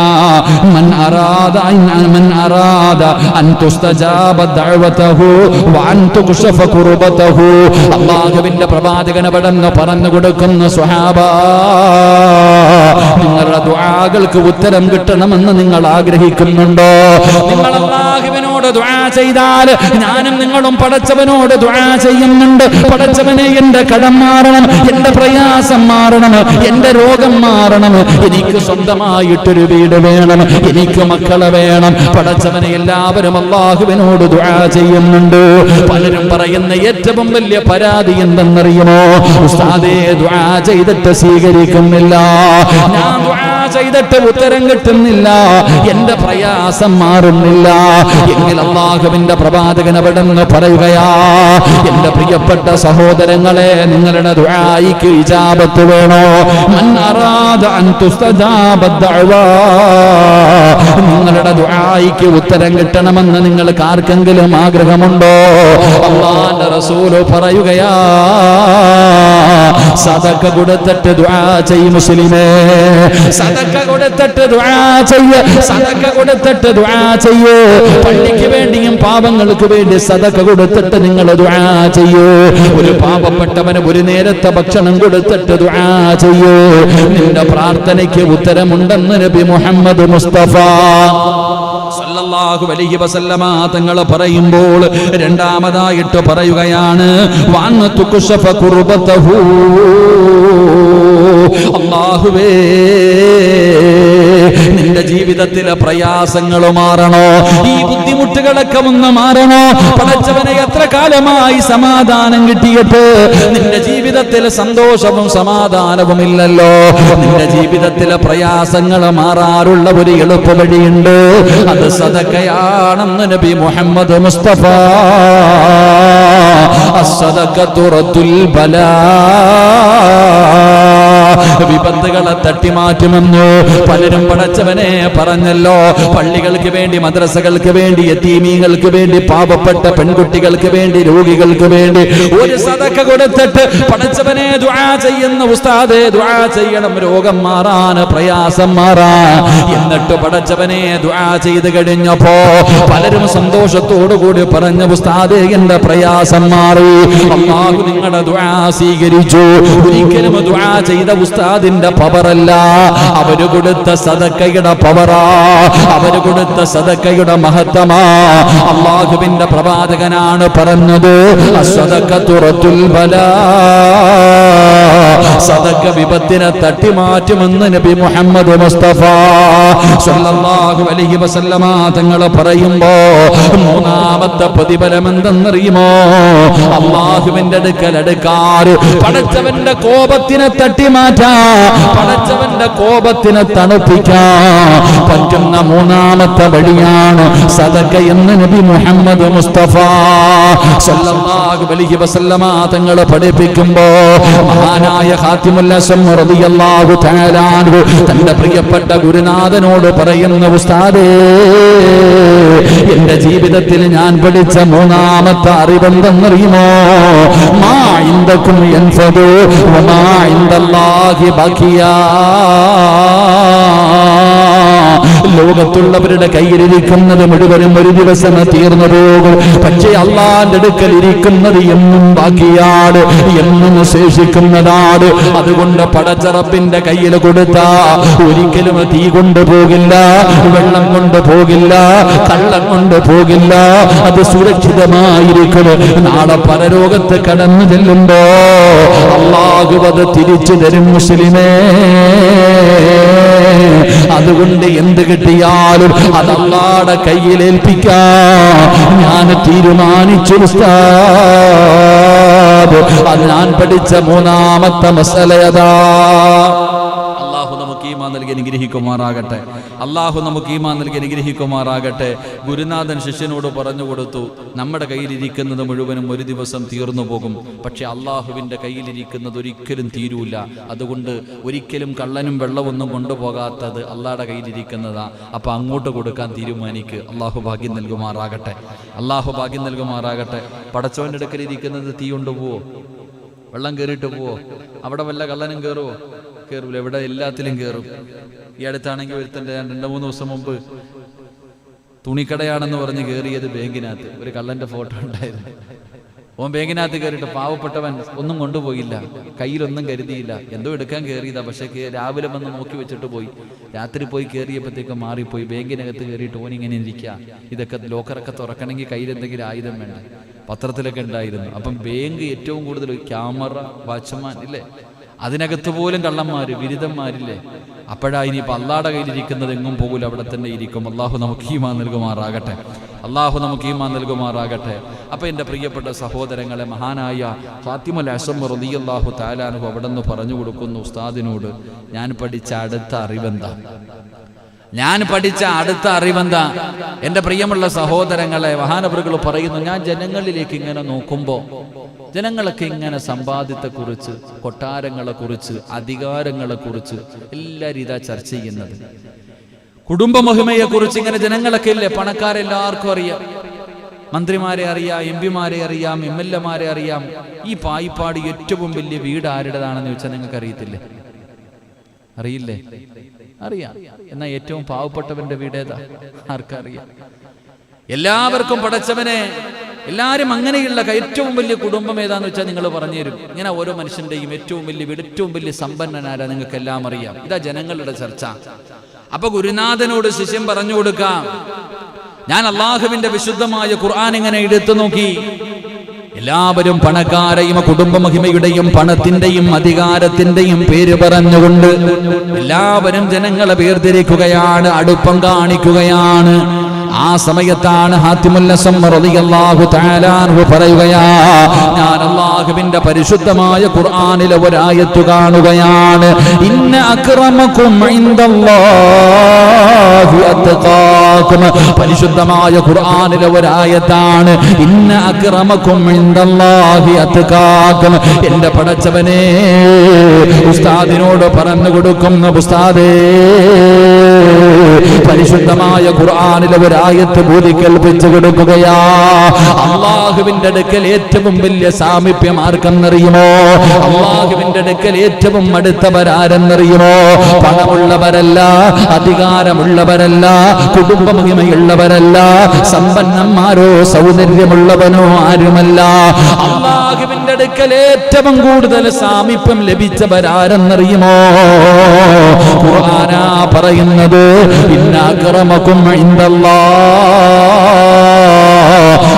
മൻ അറാദ അൻ തുസ്തജാബ ദഅവതഹു വഅൻ തുക്ശഫ ഖുർബതഹു. അള്ളാഹുവിന്റെ പ്രവാചകൻ അവിടുന്ന് പറഞ്ഞു കൊടുക്കുന്ന സ്വഹാബ, നിങ്ങളുടെ ദുആകൾക്ക് ഉത്തരം കിട്ടണമെന്ന് നിങ്ങൾ ആഗ്രഹിക്കുന്നുണ്ടോ? നിങ്ങൾ അള്ളാഹുവിനോട് ദുആ ചെയ്താൽ ഞാനും നിങ്ങളും പടച്ചവനോട് ദുആ ചെയ്യുന്നുണ്ട്. പടച്ചവനെ, എന്റെ കടം മാറണം, എന്റെ പ്രയാസം മാറണം, എന്റെ രോഗം മാറണം, എനിക്ക് സ്വന്തമായിട്ടൊരു വീട് വേണം, എനിക്ക് മക്കളെ വേണം. പടച്ചവനെ, എല്ലാവരും അള്ളാഹുവിനോട് ദുആ ചെയ്യുന്നുണ്ട്. പലരും പറയുന്ന ഏറ്റവും വലിയ പരാതി എന്തെന്നറിയുമോ? ഉസ്താദേ, ദുആ ചെയ്തിട്ട് സ്വീകരിക്കുന്നില്ല, ഞാൻ ദുആ ചെയ്തിട്ട് ഉത്തരം കിട്ടുന്നില്ല, എന്റെ പ്രയാസം മാറുന്നില്ല. എങ്കിൽ അള്ളാഹുവിന്റെ പ്രവാചകൻ അവിടുന്ന് പറയുകയാ, എന്റെ പ്രിയപ്പെട്ട സഹോദരങ്ങളെ, നിങ്ങളുടെ ദുആയിക്ക് ഇജാബത്ത് വേണോ? മൻ അറാദ അൻ തുസ്തജാബ ദഅവ, നിങ്ങളുടെ ദുആയിക്ക് ഉത്തരം കിട്ടണമെന്ന് നിങ്ങൾക്ക് ആർക്കെങ്കിലും ആഗ്രഹമുണ്ടോ? അല്ലാഹുവിന്റെ റസൂൽ പറയുകയാ, സദഖ കൊടുത്തിട്ട് ദുആ ചെയ്യ് മുസ്ലിമേ, സദഖ സദക്ക കൊടുത്തിട്ട് ദുആ ചെയ്യ്, സദക്ക കൊടുത്തിട്ട് ദുആ ചെയ്യ്. പള്ളിക്ക് വേണ്ടിയും പാപങ്ങൾക്ക് വേണ്ടി സദക്ക കൊടുത്തിട്ട് നിങ്ങൾ ദുആ ചെയ്യൂ. ഒരു പാവപ്പെട്ടവന് ഒരു നേരത്തെ ഭക്ഷണം കൊടുത്തിട്ട് ദുആ ചെയ്യൂ. നിന്റെ പ്രാർത്ഥനയ്ക്ക് ഉത്തരമുണ്ടെന്ന് നബി മുഹമ്മദ് മുസ്തഫ സല്ലല്ലാഹു അലൈഹി വസല്ലമ തങ്ങൾ പറയുമ്പോൾ രണ്ടാമതായിട്ട് പറയുകയാണ് വഅന്നതുകുശഫ ഖുർബതഹു. അല്ലാഹുവേ, നിന്റെ ജീവിതത്തിലെ പ്രയാസങ്ങൾ മാറണോ, ഈ ബുദ്ധിമുട്ടുകളൊക്കെ ഒന്ന് മാറണോ. പടച്ചവനെ, എത്ര കാലമായി സമാധാനം കിട്ടിയിട്ട് നിന്റെ ജീവിതത്തിൽ സന്തോഷവും സമാധാനവും ഇല്ലല്ലോ. നിന്റെ ജീവിതത്തിലെ പ്രയാസങ്ങൾ മാറാറുള്ള ഒരു എളുപ്പ വഴിയുണ്ട്, അത് സദഖയാണെന്ന് നബി മുഹമ്മദ് മുസ്തഫ. അസ്സദഖത്തു റദ്ദുൽ ബലാ. വിപത്തുകളെ തട്ടിമാറ്റുമെന്ന് പലരും പടച്ചവനെ പറഞ്ഞല്ലോ. പള്ളികൾക്ക് വേണ്ടി, മദ്രസകൾക്ക് വേണ്ടി, യതീമീങ്ങൾക്ക് വേണ്ടി, പാവപ്പെട്ട പെൺകുട്ടികൾക്ക് വേണ്ടി, രോഗികൾക്ക് വേണ്ടി ഒരു സദഖ കൊടുത്തിട്ട് പടച്ചവനെ ദുആ ചെയ്യുന്ന ഉസ്താദേ, ദുആ ചെയ്യണം രോഗം മാറാൻ, പ്രയാസം മാറാൻ. എന്നിട്ട് പടച്ചവനെ ദുആ ചെയ്ത് കഴിഞ്ഞപ്പോ പലരും സന്തോഷത്തോടു കൂടി പറഞ്ഞ ഉസ്താദേ, എന്റെ പ്രയാസം മാറി, അല്ലാഹു നിങ്ങളുടെ ദുആ സ്വീകരിച്ചു. ഒരിക്കലും ദുആ ചെയ്ത ഉസ്താദിന്റെ പവറല്ല, അവര് കൊടുത്ത സദക്കയുടെ പവറാ, അവര് കൊടുത്ത സദക്കയുടെ മഹത്വമാ. അല്ലാഹുവിന്റെ പ്രവാചകനാണ് പറഞ്ഞത്, അസ്സദഖത്തു റദ്ദുൽ ബലാ. സദക്ക വിപത്തിനെ തട്ടിമാറ്റുമെന്ന് നബി മുഹമ്മദ് മുസ്തഫ സല്ലല്ലാഹു അലൈഹി വസല്ലമ തങ്ങൾ പറയുമ്പോ മൂന്നാമത്തെ പ്രതിഫലം എന്തെന്നറിയുമോ? അല്ലാഹുവിന്റെ അടുക്കൽ പടച്ചവന്റെ കോപത്തിനെ തട്ടിമാറ്റാ, പടച്ചവന്റെ കോപത്തിനെ തണുപ്പിക്കാൻ പറ്റുന്ന മൂന്നാമത്തെ വഴിയാണ് സദക്ക എന്ന് നബി മുഹമ്മദ് മുസ്തഫ സല്ലല്ലാഹു അലൈഹി വസല്ലമ തങ്ങൾ പഠിപ്പിക്കുമ്പോ മഹാനായ ഖാതിമുൽ അസ്സം റളിയല്ലാഹു തആല അൻഹു തന്റെ പ്രിയപ്പെട്ട ഗുരുനാഥനോട് പറയുന്ന ഉസ്താദേ, എന്റെ ജീവിതത്തിൽ ഞാൻ പഠിച്ച മൂന്നാമത്തെ അറിവെന്തെന്നറിയുമോ? മാ ഇൻദകും യൻഫദു വമാ ഇൻദല്ലാഹി ബഖിയാ. ലോകത്തുള്ളവരുടെ കയ്യിലിരിക്കുന്നത് മുഴുവനും ഒരു ദിവസം തീർന്നു പോകും, പക്ഷേ അള്ളാന്റെ അടുക്കൽ ഇരിക്കുന്നത് എന്നും ബാക്കിയാണ്, എന്നും ശേഷിക്കുന്നതാണ്. അതുകൊണ്ട് പടച്ച റബ്ബിന്റെ കയ്യിൽ കൊടുത്ത ഒരിക്കലും തീ കൊണ്ടുപോകില്ല, വെള്ളം കൊണ്ടുപോകില്ല, കള്ളം കൊണ്ടുപോകില്ല, അത് സുരക്ഷിതമായിരിക്കും. നാളെ പരലോകത്ത് കടന്നു ചെല്ലുമ്പോ അല്ലാഹു അത് തിരിച്ചു തരും മുസ്ലിമേ. അതുകൊണ്ട് എന്ത് കിട്ടിയാലും അത് അല്ലാഹുവിന്റെ കയ്യിൽ ഏൽപ്പിക്കാൻ ഞാൻ തീരുമാനിച്ചു ഉസ്താദ്. അത് ഞാൻ പഠിച്ച മൂന്നാമത്തെ മസലയതാ. അല്ലാഹു നമുക്ക് ഈമാൻ നൽകി അനുഗ്രഹിക്കുമാറാകട്ടെ. അല്ലാഹു നമുക്ക് ഈമാൻ നൽകി അനുഗ്രഹിക്കുമാറാകട്ടെ. ഗുരുനാഥൻ ശിഷ്യനോട് പറഞ്ഞു കൊടുത്തു, നമ്മുടെ കയ്യിലിരിക്കുന്നത് മുഴുവനും ഒരു ദിവസം തീർന്നു പോകും, പക്ഷെ അള്ളാഹുവിന്റെ കയ്യിലിരിക്കുന്നത് ഒരിക്കലും തീരൂല. അതുകൊണ്ട് ഒരിക്കലും കള്ളനും വെള്ളമൊന്നും കൊണ്ടുപോകാത്തത് അള്ളാഹുടെ കയ്യിലിരിക്കുന്നതാ. അപ്പൊ അങ്ങോട്ട് കൊടുക്കാൻ തീരുമാനിക്ക്. അള്ളാഹു ഭാഗ്യം നൽകുമാറാകട്ടെ. അള്ളാഹു ഭാഗ്യം നൽകുമാറാകട്ടെ. പടച്ചവന്റെ അടുക്കലിരിക്കുന്നത് തീ കൊണ്ടുപോവോ? വെള്ളം കയറിയിട്ട് പോവോ? അവിടെ വല്ല കള്ളനും കയറുവോ? കയറൂല. ഇവിടെ എല്ലാത്തിലും കയറും. ഈ അടുത്താണെങ്കിൽ ഒരുത്തൻ്റെ 2-3 ദിവസം മുമ്പ് തുണിക്കടയാണെന്ന് പറഞ്ഞ് കയറിയത് ബാങ്കിനകത്ത്. ഒരു കള്ളന്റെ ഫോട്ടോ ഉണ്ടായിരുന്നു. ഓൻ ബാങ്കിനകത്ത് കയറിയിട്ട് പാവപ്പെട്ടവൻ ഒന്നും കൊണ്ടുപോയില്ല, കയ്യിലൊന്നും കരുതിയില്ല, എന്തോ എടുക്കാൻ കയറിയതാ. പക്ഷെ രാവിലെ വന്ന് നോക്കി വെച്ചിട്ട് പോയി. രാത്രി പോയി കയറിയപ്പോഴത്തേക്ക് മാറിപ്പോയി. ബാങ്കിനകത്ത് കയറിയിട്ട് ഓനിങ്ങനെ ഇരിക്കുക. ഇതൊക്കെ ലോക്കറൊക്കെ തുറക്കണമെങ്കിൽ കയ്യിൽ എന്തെങ്കിലും ആയുധം വേണ്ട. പത്രത്തിലൊക്കെ ഉണ്ടായിരുന്നു. അപ്പം ബാങ്ക് ഏറ്റവും കൂടുതൽ ക്യാമറ, വാച്ച്മാൻ ഇല്ലേ, അതിനകത്ത് പോലും കള്ളന്മാര്, ബിരുദന്മാരില്ലേ. അപ്പോഴാ ഇനിയിപ്പോൾ അള്ളാഹുടെ കയ്യിലിരിക്കുന്നത് എങ്ങും പോകൂല, അവിടെ തന്നെ ഇരിക്കും. അള്ളാഹു നമുക്ക് ഈമാൻ നൽകുമാറാകട്ടെ. അള്ളാഹു നമുക്ക് ഈമാൻ നൽകുമാറാകട്ടെ. അപ്പം എൻ്റെ പ്രിയപ്പെട്ട സഹോദരങ്ങളെ, മഹാനായ ഖാതിമുൽ അസ്സം റളിയല്ലാഹു തആല അൻഹു അവിടെ നിന്ന് പറഞ്ഞു കൊടുക്കുന്നു ഉസ്താദിനോട്, ഞാൻ പഠിച്ച അടുത്ത അറിവെന്താ? ഞാൻ പഠിച്ച അടുത്ത അറിവെന്താ? എൻ്റെ പ്രിയമുള്ള സഹോദരങ്ങളെ, മഹാനവറുകൾ പറയുന്നു, ഞാൻ ജനങ്ങളിലേക്ക് ഇങ്ങനെ നോക്കുമ്പോൾ ജനങ്ങളൊക്കെ ഇങ്ങനെ സമ്പാദ്യത്തെക്കുറിച്ച്, കൊട്ടാരങ്ങളെക്കുറിച്ച്, അധികാരങ്ങളെക്കുറിച്ച് എല്ലാവരും ഇതാ ചർച്ച ചെയ്യുന്നത്. കുടുംബമഹിമയെക്കുറിച്ച് ഇങ്ങനെ ജനങ്ങളൊക്കെ ഇല്ലേ, പണക്കാരെല്ലാവർക്കും അറിയാം, മന്ത്രിമാരെ അറിയാം, MP-മാരെ അറിയാം, MLA-മാരെ അറിയാം. ഈ പായിപ്പാട് ഏറ്റവും വലിയ വീട് ആരുടേതാണെന്ന് ചോദിച്ചാൽ നിങ്ങൾക്ക് അറിയത്തില്ലേ? അറിയില്ലേ? അറിയാം. എന്നാ ഏറ്റവും പാവപ്പെട്ടവന്റെ വീട് ഏതാ? ആർക്കറിയാം? എല്ലാവർക്കും പടച്ചവനെ, എല്ലാവരും അങ്ങനെയുള്ള ഏറ്റവും വലിയ കുടുംബം ഏതാന്ന് വെച്ചാൽ നിങ്ങൾ പറഞ്ഞു തരും. ഇങ്ങനെ ഓരോ മനുഷ്യന്റെയും ഏറ്റവും വലിയ വീട്, ഏറ്റവും വലിയ സമ്പന്നനാരാ നിങ്ങൾക്ക് എല്ലാം അറിയാം. ഇതാ ജനങ്ങളുടെ ചർച്ച. അപ്പൊ ഗുരുനാഥനോട് ശിഷ്യൻ പറഞ്ഞു കൊടുക്കാം, ഞാൻ അള്ളാഹുവിന്റെ വിശുദ്ധമായ ഖുർആൻ ഇങ്ങനെ എടുത്തു നോക്കി. എല്ലാവരും പണക്കാരെയും കുടുംബമഹിമയുടെയും പണത്തിന്റെയും അധികാരത്തിന്റെയും പേര് പറഞ്ഞുകൊണ്ട് എല്ലാവരും ജനങ്ങളെ വേർതിരിക്കുകയാണ്, അടുപ്പം കാണിക്കുകയാണ്. ആ സമയത്താണ് ഹാത്തിമുൽ അസ്സം റളിയല്ലാഹു തആല അൻഹു പറയുകയാ, ഞാൻ അല്ലാഹുവിന്റെ പരിശുദ്ധമായ ഖുർആനിലെ ഒരായത്ത് കാണുകയാണ്. ഇന്ന അക്രമകും ഇൻദല്ലാഹി അത്ഖാകും. പരിശുദ്ധമായ ഖുർആനിലെ ഒരായത്താണ് ഇന്ന അക്രമകും ഇൻദല്ലാഹി അത്ഖാകും. എന്റെ പടച്ചവനെ, ഉസ്താദിനോട് പറഞ്ഞു കൊടുക്കുന്നു, ഉസ്താദേ, പരിശുദ്ധമായ ഖുർആനിലെ ഒരായത്ത് ബോധിക്കൽപ്പിച്ചു കൊടുക്കുകയാ. അള്ളാഹുവിന്റെ അടുക്കൽ ഏറ്റവും വലിയ സാമീപ്യം ആർക്കെന്നറിയുമോ? അള്ളാഹുവിന്റെ അടുക്കൽ ഏറ്റവും അടുത്തവരാരെന്നറിയുമോ? പണമുള്ളവരല്ല, അധികാരമുള്ളവരല്ല, കുടുംബമഹിമയുള്ളവരല്ല, സമ്പന്നന്മാരോ സൗന്ദര്യമുള്ളവനോ ആരുമല്ല. അള്ളാഹുവിന്റെ അടുക്കൽ ഏറ്റവും കൂടുതൽ സാമീപ്യം ലഭിച്ചവരാരെന്നറിയുമോ? ഖുർആനാ പറയുന്നത്, ഇന്ന അക്രമകും ഇൻദല്ലാഹ്.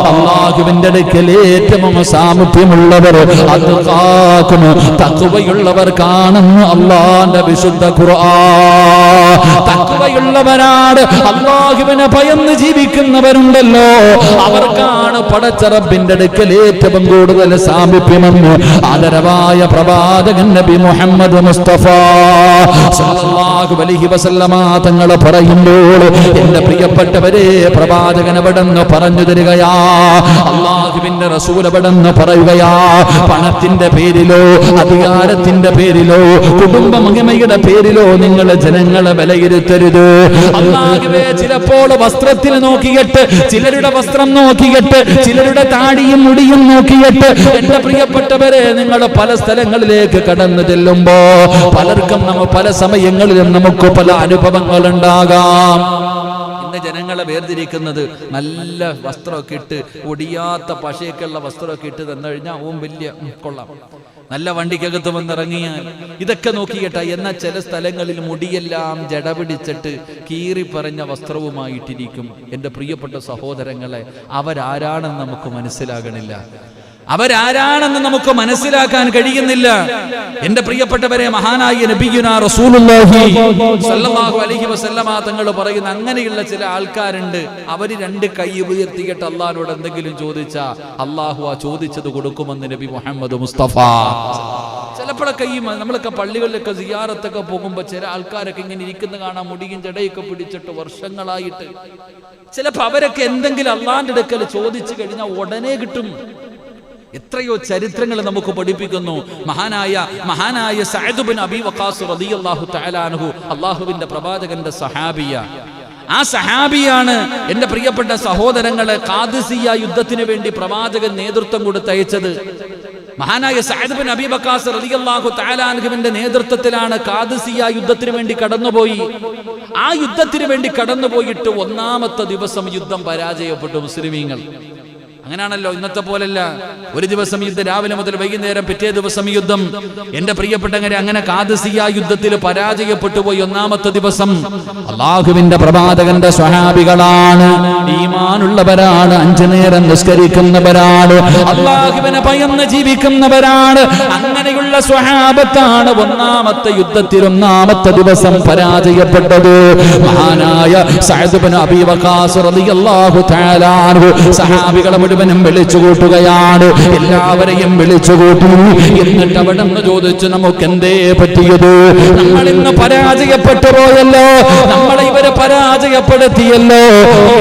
അല്ലാഹുവിന്റെ അടുക്കൽ ഏറ്റവും സാമീപ്യമുള്ളവർ അത്ഖാകും, തഖ്വയുള്ളവർക്കാണെന്ന് അല്ലാഹുവിന്റെ വിശുദ്ധ ഖുർആൻ. തഖ്വയുള്ളവരാണ്, അല്ലാഹുവിനെ ഭയന്ന് ജീവിക്കുന്നവരുണ്ടല്ലോ, അവർക്കാണ് പടച്ച റബ്ബിന്റെ അടുക്കൽ ഏറ്റവും കൂടുതൽ സാമീപ്യമെന്ന് ആദരവായ പ്രവാചകൻ നബി മുഹമ്മദ് മുസ്തഫ സല്ലല്ലാഹു അലൈഹി വസല്ലമ തങ്ങൾ പറയുമ്പോൾ, എന്റെ പ്രിയപ്പെട്ടവരെ, പ്രവാചകൻ എവിടെന്ന് പറഞ്ഞു തരികയാ, അല്ലാഹുവിന്റെ റസൂൽ എവിടെന്ന് പറയുകയാ, പണത്തിന്റെ പേരിലോ അധികാരത്തിന്റെ പേരിലോ കുടുംബമഹിമയുടെ പേരിലോ നിങ്ങൾ ജനങ്ങളെ വിലയിരുത്തരുത്. അല്ലാഹുവേ, ചിലപ്പോൾ വസ്ത്രത്തിൽ നോക്കിയിട്ട്, ചിലരുടെ വസ്ത്രം നോക്കിയിട്ട്, ചിലരുടെ താടിയും മുടിയും നോക്കിയിട്ട്, എന്റെ പ്രിയപ്പെട്ടവരെ, നിങ്ങൾ പല സ്ഥലങ്ങളിലേക്ക് കടന്നു ചെല്ലുമ്പോ പലർക്കും പല സമയങ്ങളിലും നമുക്ക് പല അനുഭവങ്ങൾ ഉണ്ടാകാം. ഇന്ന് ജനങ്ങളെ വേർതിരിക്കുന്നത് നല്ല വസ്ത്രമൊക്കെ ഇട്ട്, ഒടിയാത്ത പശയൊക്കെയുള്ള വസ്ത്രമൊക്കെ ഇട്ട് തന്നു കഴിഞ്ഞാൽ ഓം വലിയ കൊള്ളാം, നല്ല വണ്ടിക്കകത്ത് വന്നിറങ്ങിയാൽ ഇതൊക്കെ നോക്കിയിട്ട. എന്നാൽ ചില സ്ഥലങ്ങളിൽ മുടിയെല്ലാം ജട പിടിച്ചിട്ട് കീറി പറഞ്ഞ വസ്ത്രവുമായിട്ടിരിക്കും. എൻ്റെ പ്രിയപ്പെട്ട സഹോദരങ്ങളെ, അവരാരാണെന്ന് നമുക്ക് മനസ്സിലാകണില്ല, അവരാരാണെന്ന് നമുക്ക് മനസ്സിലാക്കാൻ കഴിയുന്നില്ല. എന്റെ പ്രിയപ്പെട്ടവരെ, മഹാനായ നബിയുനാ റസൂലുള്ളാഹി സ്വല്ലല്ലാഹു അലൈഹി വസല്ലമ തങ്ങൾ പറയുന്ന അങ്ങനെയുള്ള ചില ആൾക്കാരുണ്ട്. അവര് രണ്ട് കൈ ഉയർത്തിയിട്ട് അള്ളാഹിനോട് എന്തെങ്കിലും ചോദിച്ചാ അള്ളാഹു ആ ചോദിച്ചത് കൊടുക്കുമെന്ന് നബി മുഹമ്മദ് മുസ്തഫ. ചിലപ്പോഴൊക്കെ ഈ നമ്മളൊക്കെ പള്ളികളിലൊക്കെ സിയാറത്തൊക്കെ പോകുമ്പോ ചില ആൾക്കാരൊക്കെ ഇങ്ങനെ ഇരിക്കുന്ന കാണാൻ, മുടിയും ജടയൊക്കെ പിടിച്ചിട്ട് വർഷങ്ങളായിട്ട്. ചിലപ്പോ അവരൊക്കെ എന്തെങ്കിലും അള്ളാഹിന്റെ അടുക്കൽ ചോദിച്ചു കഴിഞ്ഞാൽ ഉടനെ കിട്ടും. എത്രയോ ചരിത്രങ്ങൾ നമുക്ക് പഠിപ്പിക്കുന്നു. മഹാനായ സഅദ് ബിൻ അബീ വഖാസ് റളിയല്ലാഹു തആല അൻഹു അല്ലാഹുവിന്റെ പ്രവാചകന്റെ സഹാബിയ. ആ സഹാബിയാണ് എന്റെ പ്രിയപ്പെട്ട സഹോദരങ്ങളെ ഖാദിസിയ യുദ്ധത്തിന് വേണ്ടി പ്രവാചകൻ നേതൃത്വം കൊടുത്തയച്ചത്. മഹാനായ സഅദ് ബിൻ അബീ വഖാസ് റളിയല്ലാഹു തആല അൻഹുവിന്റെ നേതൃത്വത്തിലാണ് ഖാദിസിയ യുദ്ധത്തിന് വേണ്ടി കടന്നുപോയി. ആ യുദ്ധത്തിന് വേണ്ടി കടന്നുപോയിട്ട് ഒന്നാമത്തെ ദിവസം യുദ്ധം പരാജയപ്പെട്ടു മുസ്ലിമീങ്ങൾ. അങ്ങനെയാണല്ലോ, ഇന്നത്തെ പോലല്ല. ഒരു ദിവസം യുദ്ധം, രാവിലെ മുതൽ വൈകുന്നേരം, പിറ്റേ ദിവസം യുദ്ധം. എന്റെ പ്രിയപ്പെട്ടവരെ, അങ്ങനെ ഖാദിസിയ യുദ്ധത്തിൽ പരാജയപ്പെട്ടു പോയി. ഒന്നാമത്തെ ദിവസം അല്ലാഹുവിന്റെ പ്രവാചകന്റെ സ്വഹാബികളാണ്, ഈമാനുള്ളവരാണ്, 5 നേരം നിസ്കരിക്കുന്നവരാണ്, അല്ലാഹുവിനെ ഭയന്ന് ജീവിക്കുന്നവരാണ്. അങ്ങനെയുള്ള സ്വഹാബത്താണ് ഒന്നാമത്തെ യുദ്ധത്തിൽ ഒന്നാമത്തെ ദിവസം പരാജയപ്പെട്ടത്. മഹാനായ സഅദ് ബിൻ അബീ വഖാസ് റളിയല്ലാഹു തആല അൻഹു സഹാബികളെ മുഴുവനും വിളിച്ചു കൂട്ടുകയാണ്. എല്ലാവരെയും വിളിച്ചു കൂട്ടി. എന്നിട്ട് അവിടെ നിന്ന് ചോദിച്ചു, നമുക്ക് എന്തേ പറ്റിയത്? നമ്മൾ ഇന്ന് പരാജയപ്പെട്ടു പോയല്ലോ, നമ്മളെ ഇവരെ പരാജയപ്പെടുത്തിയല്ലോ.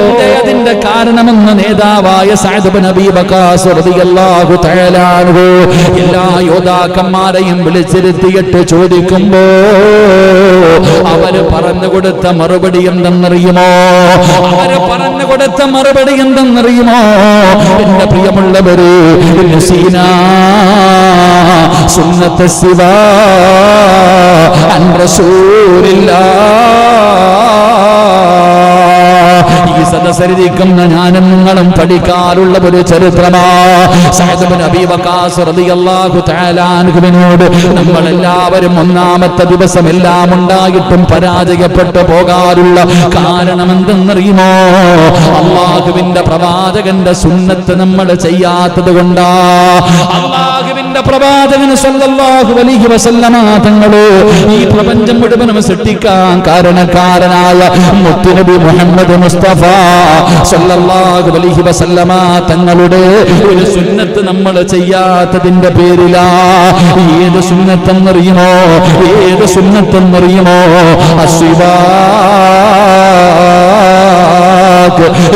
എന്തേ അതിന്റെ കാരണമെന്ന് നേതാവായ സഅദ് ബിൻ അബീ വഖാസ് റളിയല്ലാഹു തആല അൻഹു എല്ലാ യോദ്ധാക്കന്മാരെയും വിളിച്ചിരുത്തിയിട്ട് ചോദിക്കുമ്പോ അവർ അവര് പറഞ്ഞു കൊടുത്ത മറുപടി എന്തെന്നറിയുമോ? അവര് പറഞ്ഞു കൊടുത്ത മറുപടി എന്തെന്നറിയുമോ? എന്റെ പ്രിയമുള്ളവര്, നസീനാ സുന്നത്ത് സിവാ അൻ റസൂലില്ലാഹ്. ഈ സദസ്സരിക്കുന്ന ഞാനും നിങ്ങളും പഠിക്കാറുള്ള ഒരു ചരിത്രമാ. സഅദ് ഇബ്നു അബീ വഖാസ് റളിയല്ലാഹു തആല അൻഹുവിനോട് നമ്മളെല്ലാവരും ഒന്നാമത്തെ ദിവസം എല്ലാം ഉണ്ടായിട്ടും പരാജയപ്പെട്ടു പോകാറുള്ള കാരണം എന്തെന്നറിയുമോ? അല്ലാഹുവിന്റെ പ്രവാചകന്റെ സുന്നത്ത് നമ്മൾ ചെയ്യാത്തത് കൊണ്ടാ. അല്ലാഹുവിന്റെ പ്രവാചകൻ സല്ലല്ലാഹു അലൈഹി വസല്ലമ തങ്ങള് ഈ പ്രപഞ്ചം മുഴുവനും സൃഷ്ടിക്കാൻ കാരണക്കാരനായ മുത്തുനബി മുഹമ്മദ് മുസ്തഫ സല്ലല്ലാഹു അലൈഹി വസല്ലമ തങ്ങളുടെ ഒരു സുന്നത്ത് നമ്മൾ ചെയ്യാത്തതിന്റെ പേരിലാ. ഏത് സുന്നത്തെന്നറിയുമോ? ഏത് സുന്നത്തെന്നറിയുമോ?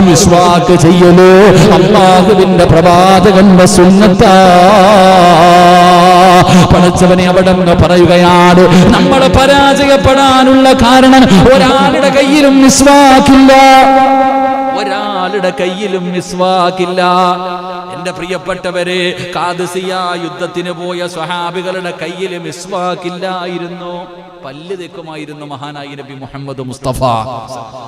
മിസ്വാക്ക് ചെയ്യലോ അല്ലാഹുവിന്റെ പ്രവാചകന്റെ സുന്നത്താ. പടച്ചവനെ അവിടെ നിന്ന് പറയുകയാണ്, നമ്മൾ പരാജയപ്പെടാനുള്ള കാരണം ഒരാളുടെ കയ്യിലും മിസ്വാക്കില്ല. ഒരാളുടെ കയ്യിലും മിസ്വാക്കില്ല. എന്റെ പ്രിയപ്പെട്ടവരെ, ഖാദിസിയ യുദ്ധത്തിന് പോയ സ്വഹാബികളുടെ കയ്യിൽ മിസ്വാക്കില്ലായിരുന്നു. പല്ല് തേക്കുമായിരുന്നു മഹാനായി നബി മുഹമ്മദ് മുസ്തഫ.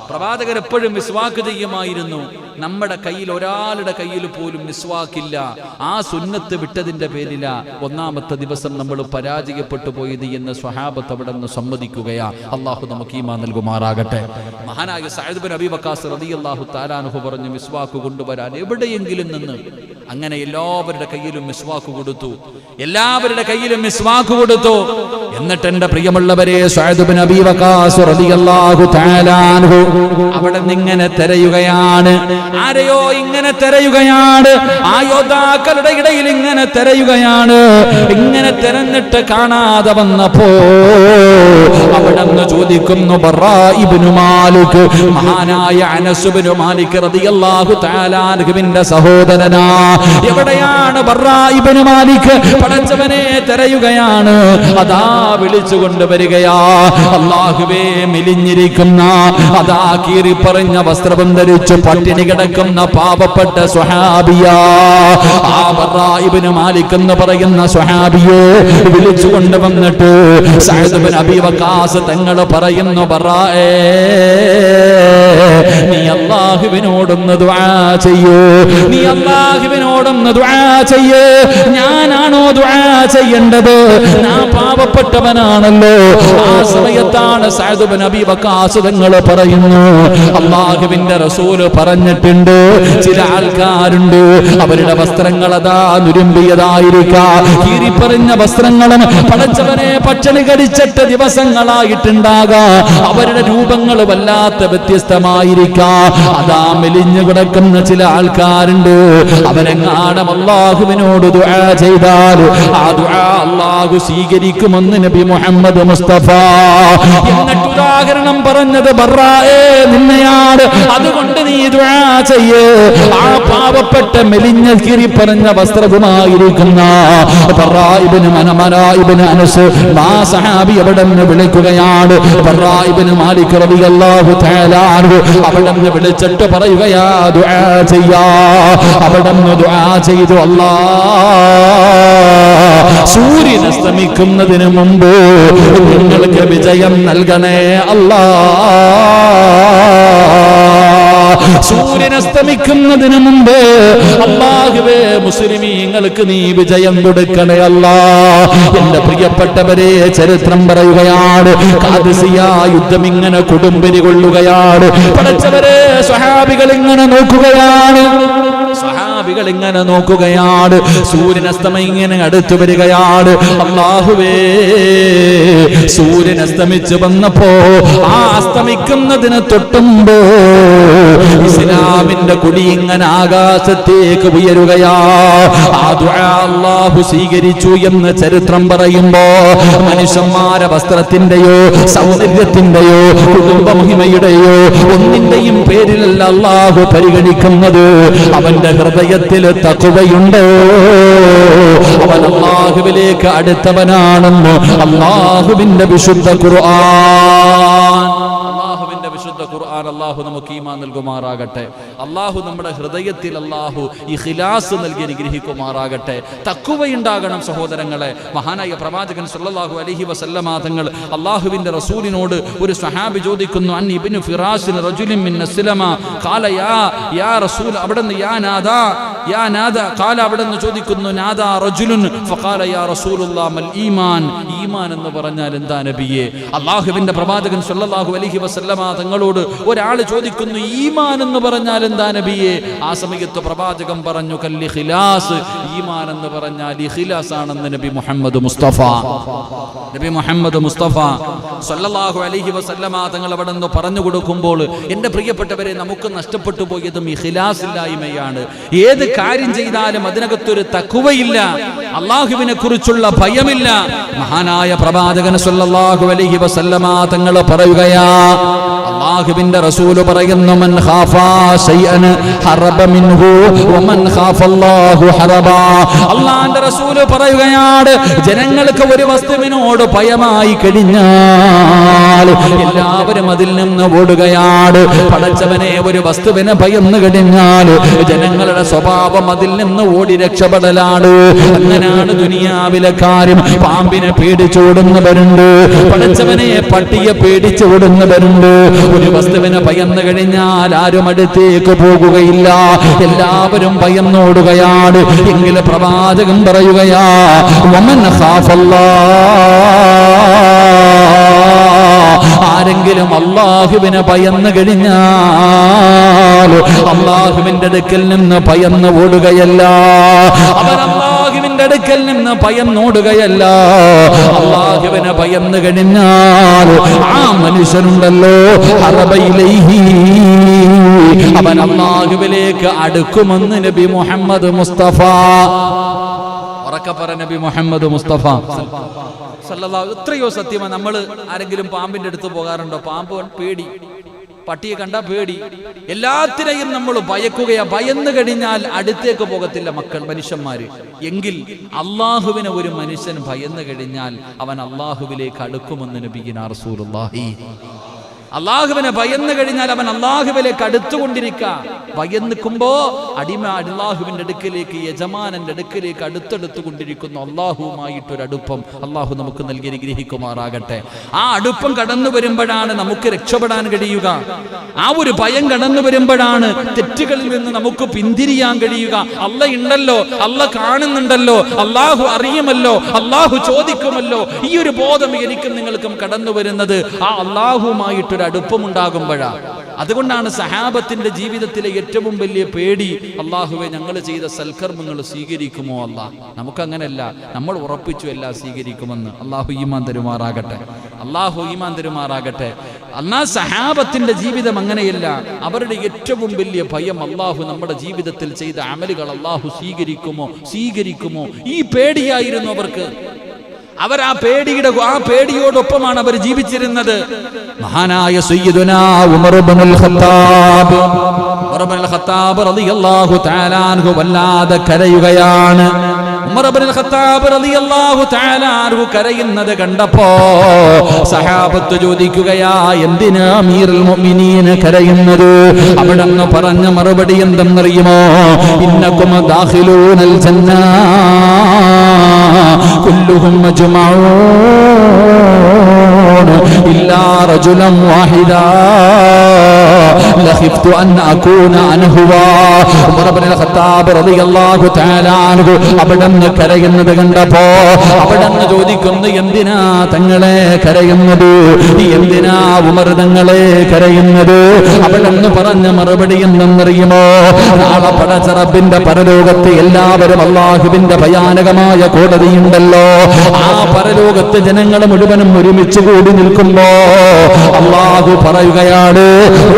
പ്രവാചകർ എപ്പോഴും മിസ്വാക്ക് ചെയ്യുമായിരുന്നു. നമ്മുടെ കയ്യിൽ ഒരാളുടെ കയ്യിൽ പോലും മിസ്വാക്കില്ല. ആ സുന്നത്ത് വിട്ടതിന്റെ പേരില ഒന്നാമത്തെ ദിവസം നമ്മൾ പരാജയപ്പെട്ടു പോയത് എന്ന് സ്വഹാബത്ത് അവിടെ നിന്ന് സമ്മതിക്കുകയാ. അള്ളാഹു നമുക്ക് ഈമാൻ നൽകുമാറാകട്ടെ. മഹാനായ സഅദ് ഇബ്നു അബീ വഖാസ് റളിയല്ലാഹു തആല അൻഹു പറഞ്ഞു, മിസ്വാക്ക് കൊണ്ടുവരാൻ എവിടെയെങ്കിലും നിന്ന്. അങ്ങനെ എല്ലാവരുടെ കയ്യിലും മിസ്വാക്ക് കൊടുത്തു. എല്ലാവരുടെ കയ്യിലും മിസ്വാക്ക് കൊടുത്തു. എന്നിട്ട് എന്റെ പ്രിയമുള്ളവരെ, സഅദ് ഇബ്നു അബീ വഖാസ് റളിയല്ലാഹു തആല അൻഹു അവിടെ നിങ്ങനെ തിരയുകയാണ്. ആരെയോ ഇങ്ങനെ തിരയുകയാണ്. ആ യോദ്ധാക്കളുടെ ഇടയിൽ ഇങ്ങനെ തിരയുകയാണ്. ഇങ്ങനെ തിരഞ്ഞിട്ട് കാണാതെ വന്നപ്പോ അവിടെ നിന്ന് ചോദിക്കുന്നു, ബറാ ഇബ്നു മാലിക്, മഹാനായ അനസ് ഇബ്നു മാലിക് റളിയല്ലാഹു തആല അൻഹുവിന്റെ സഹോദരനാ. എവിടെയാണ് ബറാ ഇബ്നു മാലിക്? പടച്ചവനെ തിരയുകയാണ്. അതാ വിളിച്ചു കൊണ്ടുവരികയാ. അല്ലാഹുവേ, മെലിഞ്ഞിരിക്കുന്ന, അതാ കീറി പറഞ്ഞ വസ്ത്രം ധരിച്ചു പട്ടിണി കിടക്കുന്ന പാപപ്പെട്ട സ്വഹാബിയാ. ആ ബറാ ഇബ്നു മാലിക് എന്ന് പറയുന്ന സ്വഹാബിയെ വിളിച്ചു കൊണ്ടുവന്നിട്ട് സഅദ് ഇബ്നു അബീ വഖാസ് തങ്ങൾ പറയുന്നു, ബറായേ, നീ അല്ലാഹുവിനോടൊന്ന് ദുആ ചെയ്യൂ. നീ അല്ലാഹുവിനോടൊന്ന് ദുആ ചെയ്യ്. ഞാനാണോ ദുആ ചെയ്യേണ്ടത്? ഞാൻ പാപപ്പെട്ടവനാണല്ലോ. ആ സമയത്താണ് സഅദ് ഇബ്നു അബീ വഖാസ് തങ്ങൾ പറയുന്നു, അല്ലാഹുവിന്റെ റസൂല് പറഞ്ഞിട്ടുണ്ട്, ചില ആൾക്കാരുണ്ട്, അവരുടെ വസ്ത്രങ്ങൾ അതാ നുരുമ്പിയതായിരിക്കാം, കീറിപ്പറിഞ്ഞ വസ്ത്രങ്ങളും പടച്ചവനെ പട്ടിണി കടിച്ചിട്ട് ദിവസങ്ങളായിട്ടുണ്ടാകാം. അവരുടെ രൂപങ്ങൾ വല്ലാത്ത വ്യത്യസ്തമായിരിക്കാം. അതാ മെലിഞ്ഞു കിടക്കുന്ന ചില ആൾക്കാരുണ്ട്. അവരെങ്ങാനും അല്ലാഹുവിനോട് ദുആ ചെയ്താൽ ആ ദുആ അല്ലാഹു സ്വീകരിക്കുമെന്ന് നബി മുഹമ്മദ് മുസ്തഫ. എന്നിട്ട് ഉദാഹരണം പറഞ്ഞത് ബറായേ, നിന്നെയാണ്. അതുകൊണ്ട് നീ ദുആ ചെയ്യ്. ആ പാവപ്പെട്ട മെലിഞ്ഞ കീറി പറഞ്ഞ വസ്ത്രവുമായിരിക്കുന്ന ബറാ ഇബ്നു അനസ് ആ സഹാബി അവിടെ നിന്ന് വിളിക്കുകയാണ്. ബറാ ഇബ്നു മാലിക് റളിയല്ലാഹു തആല അൻഹു അവിടെ നിന്ന് വിളിച്ചിട്ട് പറയുകയാ, ദുആ ചെയ്യാ. അവിടെ നിന്ന് ദുആ ചെയ്തു, അല്ലാഹ് സൂര്യൻ അസ്തമിക്കുന്നതിന് മുമ്പ് നിങ്ങൾക്ക് വിജയം നൽകണേ അല്ലാഹ്. സൂര്യൻ അസ്തമിക്കുന്നതിന് മുമ്പ് അല്ലാഹുവേ, മുസ്ലിമീങ്ങൾക്ക് നീ വിജയം കൊടുക്കണേ അല്ലാഹ്. എന്റെ പ്രിയപ്പെട്ടവരെ, ചരിത്രം പറയുകയാണ്, ഖാദിസിയ യുദ്ധം ഇങ്ങനെ കൊടുമ്പിരി കൊള്ളുകയാണ്. പടച്ചവരെ, സ്വഹാബികൾ ഇങ്ങനെ നോക്കുകയാണ്. സ്വഹാബികൾ ഇങ്ങനെ നോക്കുകയാണ്. സൂര്യനസ്തമം ഇങ്ങനെ അടുത്തു വരികയാണ്. അല്ലാഹുവേ, സൂര്യൻ അസ്തമിച്ചു വന്നപ്പോ ആ അസ്തമിക്കുന്നതിന് തൊട്ടുമ്പോ ഇസ്ലാമിന്റെ കൊടി ഇങ്ങനെ ആകാശത്തേക്ക് ഉയരുകയാ. ആ ദുആ അല്ലാഹു സ്വീകരിച്ചു എന്ന് ചരിത്രം പറയുമ്പോ മനുഷ്യന്മാരെ വസ്ത്രത്തിന്റെയോ സൗന്ദര്യത്തിന്റെയോ കുടുംബമഹിമയുടെയോ ഒന്നിന്റെയും പേരിലല്ല അല്ലാഹു പരിഗണിക്കുന്നത്. അവന്റെ ഹൃദയത്തിൽ തഖ്വയുണ്ടോ, അവൻ അല്ലാഹുവിലേക്ക് അടുത്തവനാണെന്ന് അല്ലാഹുവിന്റെ വിശുദ്ധ ഖുർആൻ. റഹ്മാൻ അല്ലാഹു നമുക്ക് ഈമാൻ നൽകുമാറാകട്ടെ. അല്ലാഹു നമ്മുടെ ഹൃദയത്തിൽ അല്ലാഹു ഇഖ്ലാസ് നൽകി അനുഗ്രഹിക്കുമാറാകട്ടെ. തഖ്വയുണ്ടാകണം സഹോദരങ്ങളെ. മഹാനായ പ്രവാചകൻ സല്ലല്ലാഹു അലൈഹി വസല്ലമ തങ്ങൾ അല്ലാഹുവിന്റെ റസൂലിനോട് ഒരു സ്വഹാബി ചോദിക്കുന്നു, അൻ ഇബ്നു ഫിറാസിൻ റജുലിൻ മിൻ അസ്ലമ ഖാല യാ റസൂൽ, അവിടുന്ന് യാ നാദ ഖാല, അവിടുന്ന് ചോദിക്കുന്നു നാദാ റജുലുൻ ഫഖാല യാ റസൂലുള്ളാഹ് മൽ ഈമാൻ, ഈമാൻ എന്ന് പറഞ്ഞാൽ എന്താ നബിയേ? അല്ലാഹുവിന്റെ പ്രവാചകൻ സല്ലല്ലാഹു അലൈഹി വസല്ലമ തങ്ങളോട് ഒരാൾ ചോദിക്കുന്നു ഈമാൻ എന്ന് പറഞ്ഞാൽ എന്താ നബിയേ? ആ സമയത്ത് പ്രവാചകൻ പറഞ്ഞു കൽ ഇഖ്ലാസ്, ഈമാൻ എന്ന് പറഞ്ഞാൽ ഇഖ്ലാസ് ആണെന്ന് നബി മുഹമ്മദ് മുസ്തഫ സല്ലല്ലാഹു അലൈഹി വസല്ലമ തങ്ങൾ അവിടെ നിന്ന് പറഞ്ഞു കൊടുക്കുമ്പോൾ, എൻ്റെ പ്രിയപ്പെട്ടവരെ, നമുക്ക് നഷ്ടപ്പെട്ടു പോയതും ഇഖ്ലാസ് ഇല്ലായ്മയാണ്. ഏത് കാര്യം ചെയ്താലും അതിനകത്തൊരു തഖ്വയില്ല, അല്ലാഹുവിനെ കുറിച്ചുള്ള ഭയമില്ല. മഹാനായ പ്രവാചകൻ സല്ലല്ലാഹു അലൈഹി വസല്ലമ തങ്ങൾ പറയുകയാ, അല്ലാഹുവിന്റെ റസൂൽ പറയുന്നു, മൻ ഖാഫാ ശൈഅൻ ഹറബ മിൻഹു വമൻ ഖാഫല്ലാഹു ഹറബ. അല്ലാഹുവിന്റെ റസൂൽ പറയുകയാണ്, ജനങ്ങൾക്ക് ഒരു വസ്തുവിനോട് ഭയമായി കഴിഞ്ഞാൽ എല്ലാവരും അതിൽ നിന്ന് ഓടുകയാണ്. പടച്ചവനെ, ഒരു വസ്തുവിനെ ഭയന്നു കഴിഞ്ഞാൽ ജനങ്ങളുടെ സ്വഭാവം അതിൽ നിന്ന് ഓടി രക്ഷപ്പെടലാണ്. അങ്ങനെയാണ് ദുനിയാവിലെ കാര്യം. പാമ്പിനെ പേടിച്ചോടുന്നവരുണ്ട്, പടച്ചവനെ പട്ടിയെ പേടിച്ചോടുന്നവരുണ്ട്. ഒരു വസ്തുവിനെ ഭയന്നു കഴിഞ്ഞാൽ ആരും അടുത്തേക്ക് പോകുകയില്ല, എല്ലാവരും ഭയന്നോടുകയാണ്. എങ്കിൽ പ്രവാചകൻ പറയുകയാ, വമൻ ആരെങ്കിലും അല്ലാഹുവിനെ ഭയന്നു കഴിഞ്ഞാൽ അല്ലാഹുവിന്റെ അടുക്കൽ നിന്ന് ഭയന്ന് ഓടുകയല്ല, അവൻ അല്ലാഹുവിന്റെ അടുക്കൽ നിന്ന് ഭയന്നോടുകയല്ല. അല്ലാഹുവിനെ ഭയന്നു കഴിഞ്ഞാൽ ആ മനുഷ്യനുണ്ടല്ലോ, ഹറബയിലൈഹി, അവൻ അല്ലാഹുവിലേക്ക് അടുക്കുമെന്ന് നബി മുഹമ്മദ് മുസ്തഫ. ഉറക്കെ പറ, നബി മുഹമ്മദ് മുസ്തഫ സല്ലല്ലാഹു. എത്രയോ സത്യമാണ്. നമ്മൾ ആരെങ്കിലും പാമ്പിന്റെ അടുത്ത് പോകാറുണ്ടോ? പാമ്പ് പേടി, പട്ടിയെ കണ്ടാ പേടി, എല്ലാത്തിനെയും നമ്മൾ ഭയക്കുകയാ. ഭയന്നു കഴിഞ്ഞാൽ അടുത്തേക്ക് പോകത്തില്ല മനുഷ്യന്മാര്. എങ്കിൽ അള്ളാഹുവിനെ ഒരു മനുഷ്യൻ ഭയന്നു കഴിഞ്ഞാൽ അവൻ അള്ളാഹുവിലേക്ക് അടുക്കുമെന്ന് നബിയിനാ റസൂലുള്ളാഹി. അള്ളാഹുവിനെ ഭയന്നു കഴിഞ്ഞാൽ അവൻ അള്ളാഹുവിലേക്ക് അടുത്തുകൊണ്ടിരിക്കുക. ഭയന്നിക്കുമ്പോ അടിമ അള്ളാഹുവിന്റെ അടുക്കലേക്ക്, യജമാനന്റെ അടുക്കലേക്ക് അടുത്തെടുത്തുകൊണ്ടിരിക്കുന്നു. അള്ളാഹുവുമായിട്ടൊരടുപ്പം അള്ളാഹു നമുക്ക് നൽകി അനുഗ്രഹിക്കുമാറാകട്ടെ. ആ അടുപ്പം കടന്നു വരുമ്പോഴാണ് നമുക്ക് രക്ഷപ്പെടാൻ കഴിയുക. ആ ഒരു ഭയം കടന്നു വരുമ്പോഴാണ് തെറ്റുകളിൽ നിന്ന് നമുക്ക് പിന്തിരിയാൻ കഴിയുക. അല്ല ഉണ്ടല്ലോ, അല്ല കാണുന്നുണ്ടല്ലോ, അള്ളാഹു അറിയുമല്ലോ, അള്ളാഹു ചോദിക്കുമല്ലോ. ഈ ഒരു ബോധം എനിക്കും നിങ്ങൾക്കും കടന്നു വരുന്നത് ആ അള്ളാഹുവുമായിട്ടൊരു അടുപ്പമുണ്ടാകുമ്പോഴാണ്. അതുകൊണ്ടാണ് സഹാബത്തിന്റെ ജീവിതത്തിലെ ഏറ്റവും വലിയ പേടി, അള്ളാഹുവെ ഞങ്ങൾ ചെയ്ത സൽക്കർമ്മങ്ങൾ സ്വീകരിക്കുമോ അല്ല. നമുക്കങ്ങനല്ല, നമ്മൾ ഉറപ്പിച്ചു എല്ലാം സ്വീകരിക്കുമെന്ന്. അള്ളാഹു ഈമാൻ തരുമാറാകട്ടെ, അള്ളാഹു ഈമാൻ തരുമാറാകട്ടെ. എന്നാൽ സഹാബത്തിന്റെ ജീവിതം അങ്ങനെയല്ല. അവരുടെ ഏറ്റവും വലിയ ഭയം, അള്ളാഹു നമ്മുടെ ജീവിതത്തിൽ ചെയ്ത അമലുകൾ അള്ളാഹു സ്വീകരിക്കുമോ ഈ പേടിയായിരുന്നു അവർക്ക്. അവർ ആ പേടിയോടൊപ്പമാണ് അവർ ജീവിച്ചിരുന്നത്. മഹാനായ സയ്യിദുനാ ഉമർ ഇബ്നുൽ ഖത്താബ് റളിയല്ലാഹു തആല അൻഹു വല്ലാതെ കരയുകയാണ്. ഉമർ ഇബ്നുൽ ഖത്താബ് റളിയല്ലാഹു തആല അൻഹു കരയുന്നത് കണ്ടപ്പോ സഹാബത്ത് ചോദിക്കുകയാ, എന്തിനാ അമീറുൽ മുഅ്മിനീൻ കരയുന്നത്? അവിടെന്ന് പറഞ്ഞ മറുപടി എന്തെന്നറിയുമോ? ഇന്നകും ദാഖിലൂനൽ ജന്ന കുല്ലുഹും മജ്മഊൻ ഇല്ലാ റജുലൻ വാഹിദാ ലഖിഫ്തു അൻ അകൂന അൻഹുവാ. ഉമർ ഇബ്നുൽ ഖത്താബ് റളിയല്ലാഹു തആല അൻഹു അവിടെന്ന് കരയുന്നത് കണ്ടപ്പോ അവിടെന്ന് ചോദിക്കുന്നു, എന്തിനാ തങ്ങളെ കരയുന്നത്? എന്തിനാ ഉമർ തങ്ങളെ കരയുന്നത്? അവിടെന്ന് പറഞ്ഞ മറുപടി എന്തെന്നറിയുമോ? നാളെ പടച്ച റബ്ബിന്റെ പരലോകത്ത് എല്ലാവരും അല്ലാഹുവിന്റെ ഭയാനകമായ കോടതിയുണ്ടല്ലോ. ആ പരലോകത്ത് ജനങ്ങൾ മുഴുവനും ഒരുമിച്ച് കൂടി നിൽക്കുമ്പോ അല്ലാഹു പറയുകയാണ്,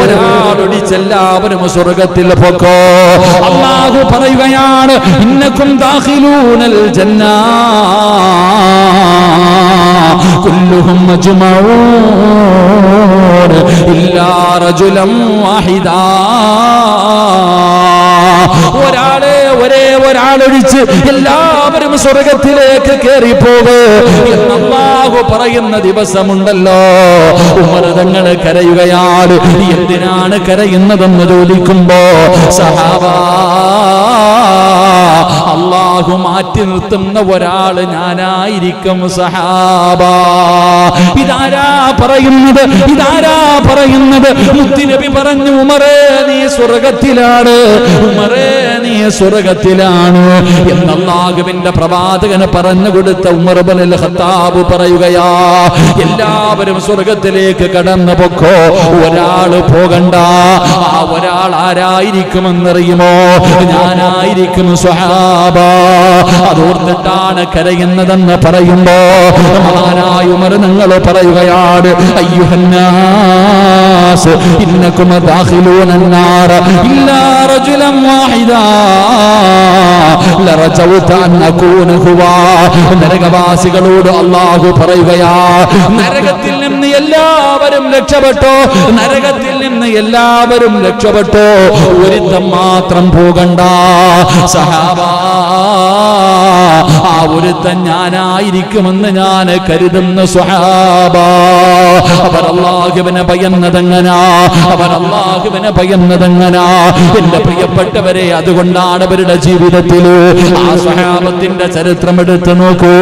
ഒരാളൊടിച്ചെല്ലാവരും സ്വർഗത്തിൽ പൊക്കോ. അല്ലാഹു പറയുകയാണ്, ഇന്നകും ദാഖിലൂനൽ ജന്ന കുല്ലുഹും മജ്മഊൻ ഇല്ലാ റജുലൻ വാഹിദാ. ഒരേ ഒരാളൊഴിച്ച് എല്ലാവരും സ്വർഗത്തിലേക്ക് കയറിപ്പോകൂ എന്ന് അല്ലാഹു പറയുന്ന ദിവസമുണ്ടല്ലോ. ഉമർ തങ്ങൾ കരയുകയാണ്. എന്തിനാണ് കരയുന്നതെന്ന് ചോദിക്കുമ്പോ സഹാബാ, അല്ലാഹു മാറ്റി നിർത്തുന്ന ഒരാൾ ഞാനായിരിക്കും സഹാബാ. ഇതാരാ പറയുന്നത്? ഇതാരാ പറയുന്നത്? മുത്തുനബി പറഞ്ഞു, ഉമറേ നീ സ്വർഗത്തിലാണ്, ഉമറേ നീ സ്വർഗത്തിലാണ് എന്ന് അല്ലാഹുവിന്റെ പ്രവാചകന് പറഞ്ഞു കൊടുത്ത ഉമർ ഇബ്നുൽ ഖത്താബ് പറയുകയാ, എല്ലാവരും സ്വർഗത്തിലേക്ക് കടന്നു പൊക്കോ, ഒരാൾ പോകണ്ട. ആ ഒരാൾ ആരായിരിക്കുമെന്നറിയുമോ? ഞാനായിരിക്കും സ്വഹാബ. അതോർത്തിട്ടാണ് കരയുന്നതെന്ന് പറയുമ്പോ മഹാനായ ഉമർ നിങ്ങൾ പറയുകയാണ്, അയ്യുഹന്നാസ് ഇന്നകും ദാഖിലൂന അന്നാർ ഇല്ലാ റജുലൻ വാഹിദാ ലറജൗത അൻ അകൂന ഹുവാ. നരകവാസികളോട് അല്ലാഹു പറയുകയാ, നരകത്തിൽ നിന്ന് എല്ലാവരും രക്ഷപ്പെട്ടോ, നരകത്തിൽ നിന്ന് എല്ലാവരും രക്ഷപ്പെട്ടോ, ഒരുത്തൻ മാത്രം പോകണ്ട സഹാബാ. ആ ഒരുത്തൻ ഞാനായിരിക്കുമെന്ന് ഞാൻ കരുതുന്ന സ്വഹാബാ. അവർ അല്ലാഹുവിനെ ഭയന്നതെങ്ങനാ, അവർ അല്ലാഹുവിനെ ഭയന്നതെങ്ങനാ? എന്റെ പ്രിയപ്പെട്ടവരെ, അതുകൊണ്ടാണ് അവരുടെ ജീവിതത്തിൽ ആ സ്വഹാബത്തിന്റെ ചരിത്രം എടുത്തു നോക്കൂ.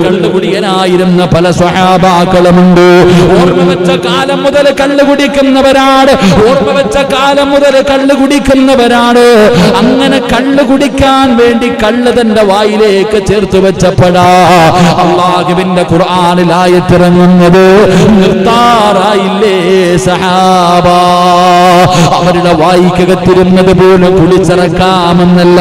കള്ളുകുടിയനായിരുന്ന പല സ്വഹാബാക്കളുമുണ്ട്. ഓർമ്മ വെച്ച കാലം മുതൽ കള്ളുകുടിക്കുന്നവരാണ്, ഓർമ്മ വെച്ച കാലം മുതൽ കള്ളുകുടിക്കുന്നവരാണ്. അങ്ങനെ കള്ളുകുടിക്കാൻ വേണ്ടി കള്ള് തന്റെ വായിലേക്ക് ചേർത്ത് വെച്ചപ്പെടാ അല്ലാഹുവിന്റെ ഖുർആനിൽ ആയത്തിറങ്ങുന്നത് നിർത്താറായില്ലേ സഹാബാ. അവരുടെ വായിക്കകത്തിരുന്നത് പോലും കുളിച്ചിറക്കാമെന്നല്ല,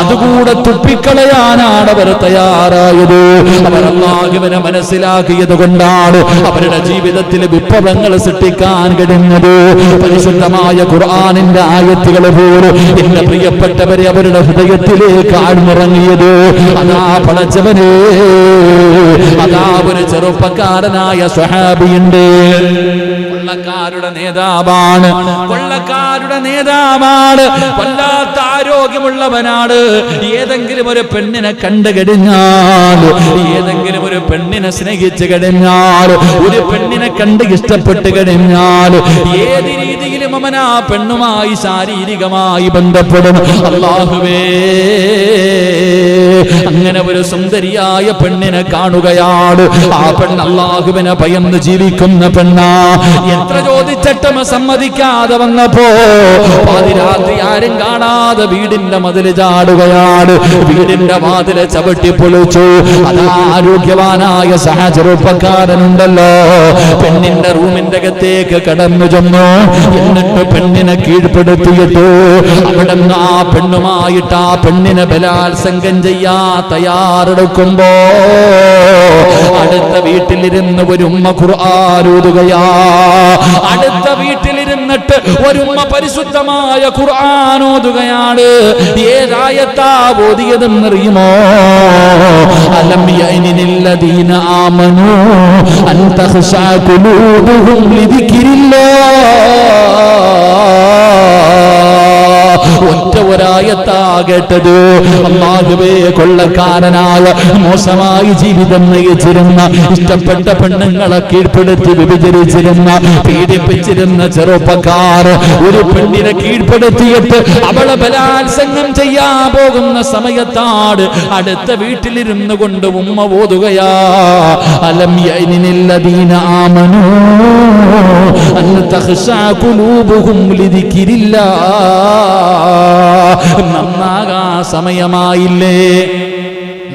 അതുകൂടെ തുപ്പിക്കളയാനാണ് അവർ തയ്യാറായത്. അവർ അല്ലാഹുവിനെ മനസ്സിലാക്കിയത് കൊണ്ടാണ് അവരുടെ ജീവിതത്തിൽ വിപ്ലവങ്ങൾ സൃഷ്ടിക്കാൻ കഴിഞ്ഞത്. പരിശുദ്ധമായ ഖുർആനിന്റെ ആയത്തുകൾ പോലും എന്റെ പ്രിയപ്പെട്ടവരെ അവരുടെ ഹൃദയത്തിലേക്ക് ആഴ്ന്നിറങ്ങിയത്. അതാ പടച്ചവനെ, അതാ ഒരു ചെറുപ്പക്കാരനായ സ്വഹാബിയുണ്ട്, കൊള്ളക്കാരുടെ നേതാവാണ്, കൊള്ളക്കാരുടെ നേതാവാണ്, വല്ലാത്ത ആരോഗ്യമുള്ളവനാണ്. ഏതെങ്കിലും ഒരു പെണ്ണിനെ കണ്ടു കഴിഞ്ഞാൽ, ഏതെങ്കിലും ഒരു പെണ്ണിനെ സ്നേഹിച്ചു കഴിഞ്ഞാൽ, ഒരു പെണ്ണിനെ കണ്ട് ഇഷ്ടപ്പെട്ട് കഴിഞ്ഞാൽ ഏത് രീതിയിലും അവൻ ആ പെണ്ണുമായി ശാരീരികമായി ബന്ധപ്പെടും. അല്ലാഹുവേ, അങ്ങനെ ഒരു സുന്ദരിയായ പെണ്ണിനെ കാണുകയാണ്. ആ പെണ്ണ് അല്ലാഹുവിനെ ഭയന്ന് ജീവിക്കുന്ന പെണ്ണാ. എത്ര ചോദിച്ചിട്ടും സമ്മതിക്കാതെ വന്നപ്പോ പാതിരാത്രി ആരും കാണാതെ വീടിന്റെ മതില് ചാടുകയാണ്, വീടിന്റെ വാതില് ചവിട്ടി പൊളിച്ചു. അതാ ആരോഗ്യവാനായ സഹചെറുപ്പക്കാരനുണ്ടല്ലോ, പെണ്ണിന്റെ റൂമിന്റെ അകത്തേക്ക് കടന്നു ചെന്നു. എന്നിട്ട് പെണ്ണിനെ കീഴ്പ്പെടുത്തിയിട്ടു അവിടെ നിന്ന് ആ പെണ്ണുമായിട്ട് ആ പെണ്ണിനെ ബലാത്സംഗം ചെയ്യാ തയ്യാറെടുക്കുമ്പോ അടുത്ത വീട്ടിലിരുന്ന് ഒരു ഉമ്മ ഖുർആൻ ഓതുകയാ. അടുത്ത വീട്ടിലിരുന്നിട്ട് ഒരു ഉമ്മ പരിശുദ്ധമായ ഖുർആൻ ഓതുകയാണ്. ഏതായത്താ ഓതിയതെന്നറിയുമോ? അലം യഅനിനില്ലദീന ആമനൂ അൻ തഖ്ശഅ ഖുലൂബുഹും ലിദിക്രില്ലാഹ്. ഒറ്റ ഒരായത്താ കേട്ടത്. അല്ലാഹുവേ, കൊള്ളക്കാരനായ മോശമായി ജീവിതം നയിച്ചിരുന്ന, ഇഷ്ടപ്പെട്ട പെണ്ണുങ്ങളെ കീഴ്പ്പെടുത്തി വിഭജിച്ചിരുന്ന, പീഡിപ്പിച്ചിരുന്ന ചെറുപ്പക്കാർ ഒരു പെണ്ണിനെ കീഴ്പ്പെടുത്തിയിട്ട് അവളെ ബലാത്സംഗം ചെയ്യാൻ പോകുന്ന സമയത്താണ് അടുത്ത വീട്ടിലിരുന്നു കൊണ്ട് ഉമ്മ ഓതുകയാ, അലം യഅനിനില്ലദീന ആമനൂ അൻ തഖ്ശഅ ഖുലൂബുഹും ലിദിക്രില്ലാഹ്. നന്നാകാ സമയമായില്ലേ,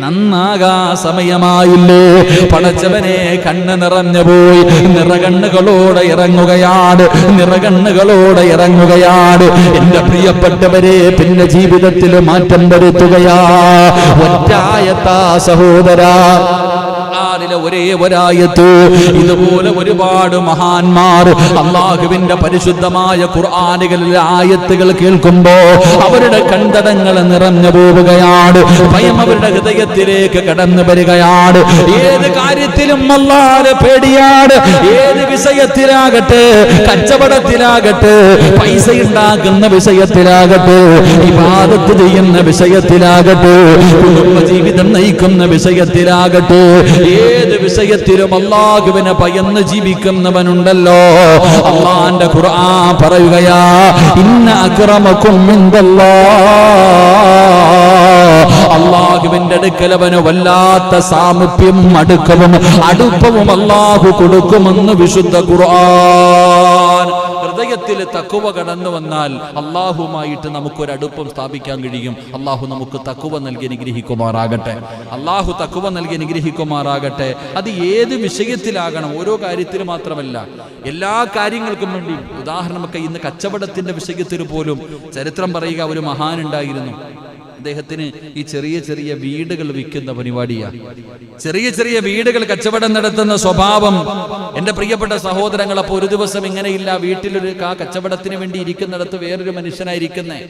നന്നാകാ സമയമായില്ലേ? പടച്ചവനെ, കണ്ണ് നിറഞ്ഞു പോയി. നിറകണ്ണുകളോടെ ഇറങ്ങുകയാണ്, നിറകണ്ണുകളോടെ ഇറങ്ങുകയാണ്. എന്റെ പ്രിയപ്പെട്ടവരെ, പിന്നെ ജീവിതത്തിൽ മാറ്റം വരുത്തുകയാ. ഒറ്റായത്താ സഹോദരാ, ഖുർആനിലെ ഒരേ ഒരായത്ത്. ഇതുപോലെ ഒരുപാട് മഹാന്മാർ അല്ലാഹുവിന്റെ പരിശുദ്ധമായ ഖുർആനുകളിലെ ആയത്തുകൾ കേൾക്കുമ്പോ അവരുടെ കണ്ടടങ്ങൾ നിറഞ്ഞു പോവുകയാണ്. ഭയം അവരുടെ ഹൃദയത്തിലേക്ക് കടന്നു വരികയാണ്. ഏത് കാര്യത്തിലും അല്ലാഹുവിനെ പേടിയാണ്. ഏത് വിഷയത്തിലാകട്ടെ, കച്ചവടത്തിലാകട്ടെ, പൈസ ഉണ്ടാക്കുന്ന വിഷയത്തിലാകട്ടെ, ഇബാദത്ത് ചെയ്യുന്ന വിഷയത്തിലാകട്ടെ, കുടുംബജീവിതം നയിക്കുന്ന വിഷയത്തിലാകട്ടെ, ഏത് വിഷയത്തിലും അല്ലാഹുവിനെ ഭയന്ന് ജീവിക്കുന്നവനുണ്ടല്ലോ. അല്ലാഹുവിന്റെ ഖുർആൻ പറയുകയാ, ഇന്ന അക്രമക്കും ഇൻദല്ലാഹ്, അല്ലാഹുവിന്റെ അടുക്കൽ അവന് വല്ലാത്ത സാമീപ്യം, അടുപ്പവും അല്ലാഹു കൊടുക്കുമെന്ന് വിശുദ്ധ ഖുർആൻ. ഹൃദയത്തിൽ തഖ്വ കടന്നു വന്നാൽ അല്ലാഹുവുമായിട്ട് നമുക്കൊരടുപ്പം സ്ഥാപിക്കാൻ കഴിയും. അല്ലാഹു നമുക്ക് തഖ്വ നൽകി അനുഗ്രഹിക്കുമാറാകട്ടെ. അല്ലാഹു തഖ്വ നൽകി അനുഗ്രഹിക്കുമാറാകട്ടെ. അത് ഏത് വിഷയത്തിലാകണം, ഓരോ കാര്യത്തിൽ മാത്രമല്ല, എല്ലാ കാര്യങ്ങൾക്കും വേണ്ടി. ഉദാഹരണമൊക്കെ ഇന്ന് കച്ചവടത്തിന്റെ വിഷയത്തിൽ പോലും ചരിത്രം പറയുക, ഒരു മഹാൻ ഉണ്ടായിരുന്നു. അദ്ദേഹത്തിന് ഈ ചെറിയ ചെറിയ വീടുകൾ വിൽക്കുന്ന പരിപാടിയാണ്. ചെറിയ ചെറിയ വീടുകൾ കച്ചവടം നടത്തുന്ന സ്വഭാവം. എന്റെ പ്രിയപ്പെട്ട സഹോദരങ്ങൾ, അപ്പൊ ഒരു ദിവസം ഇങ്ങനെയില്ല, വീട്ടിലൊരു കച്ചവടത്തിന് വേണ്ടി ഇരിക്കുന്നിടത്ത് വേറൊരു മനുഷ്യനായിരിക്കുന്നേ,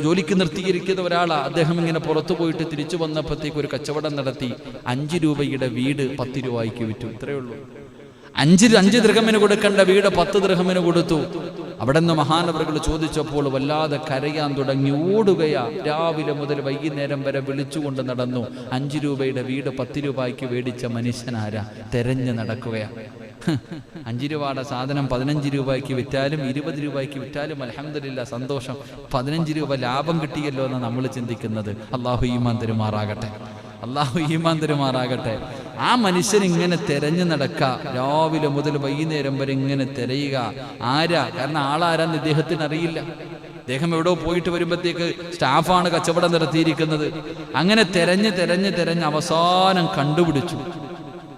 ജോലിക്ക് നിർത്തിയിരിക്കുന്ന ഒരാളാ. അദ്ദേഹം ഇങ്ങനെ പുറത്തു പോയിട്ട് തിരിച്ചു വന്നപ്പോഴത്തേക്ക് ഒരു കച്ചവടം നടത്തി. 5 രൂപയുടെ വീട് 10 രൂപയ്ക്ക് വിറ്റു. ഇത്രയേ ഉള്ളൂ. 5 ദിർഹമിന് കൊടുക്കേണ്ട വീട് 10 ദിർഹമിന് കൊടുത്തു. അവിടെ നിന്ന് മഹാനവറുകൾ ചോദിച്ചപ്പോൾ വല്ലാതെ കരയാൻ തുടങ്ങി, ഓടുകയാ. രാവിലെ മുതൽ വൈകുന്നേരം വരെ വിളിച്ചുകൊണ്ട് നടന്നു. 5 രൂപയുടെ വീട് 10 രൂപയ്ക്ക് മേടിച്ച മനുഷ്യനാരാ? തെരഞ്ഞു നടക്കുകയാ. 5 രൂപയുടെ സാധനം 15 രൂപയ്ക്ക് വിറ്റാലും 20 രൂപയ്ക്ക് വിറ്റാലും അൽഹംദുലില്ലാഹ് സന്തോഷം. 15 രൂപ ലാഭം കിട്ടിയല്ലോ എന്നാണ് നമ്മൾ ചിന്തിക്കുന്നത്. അല്ലാഹു ഈമാൻ തരുമാറാകട്ടെ. അല്ലാഹു ഈമാൻ തരുമാറാകട്ടെ. ആ മനുഷ്യൻ ഇങ്ങനെ തെരഞ്ഞു നടക്ക, രാവിലെ മുതൽ വൈകുന്നേരം വരെ ഇങ്ങനെ തിരയുക. ആരാ? കാരണം ആളാരാന്ന് ഇദ്ദേഹത്തിന് അറിയില്ല. അദ്ദേഹം എവിടെയോ പോയിട്ട് വരുമ്പോഴത്തേക്ക് സ്റ്റാഫാണ് കച്ചവടം നടത്തിയിരിക്കുന്നത്. അങ്ങനെ തെരഞ്ഞ് അവസാനം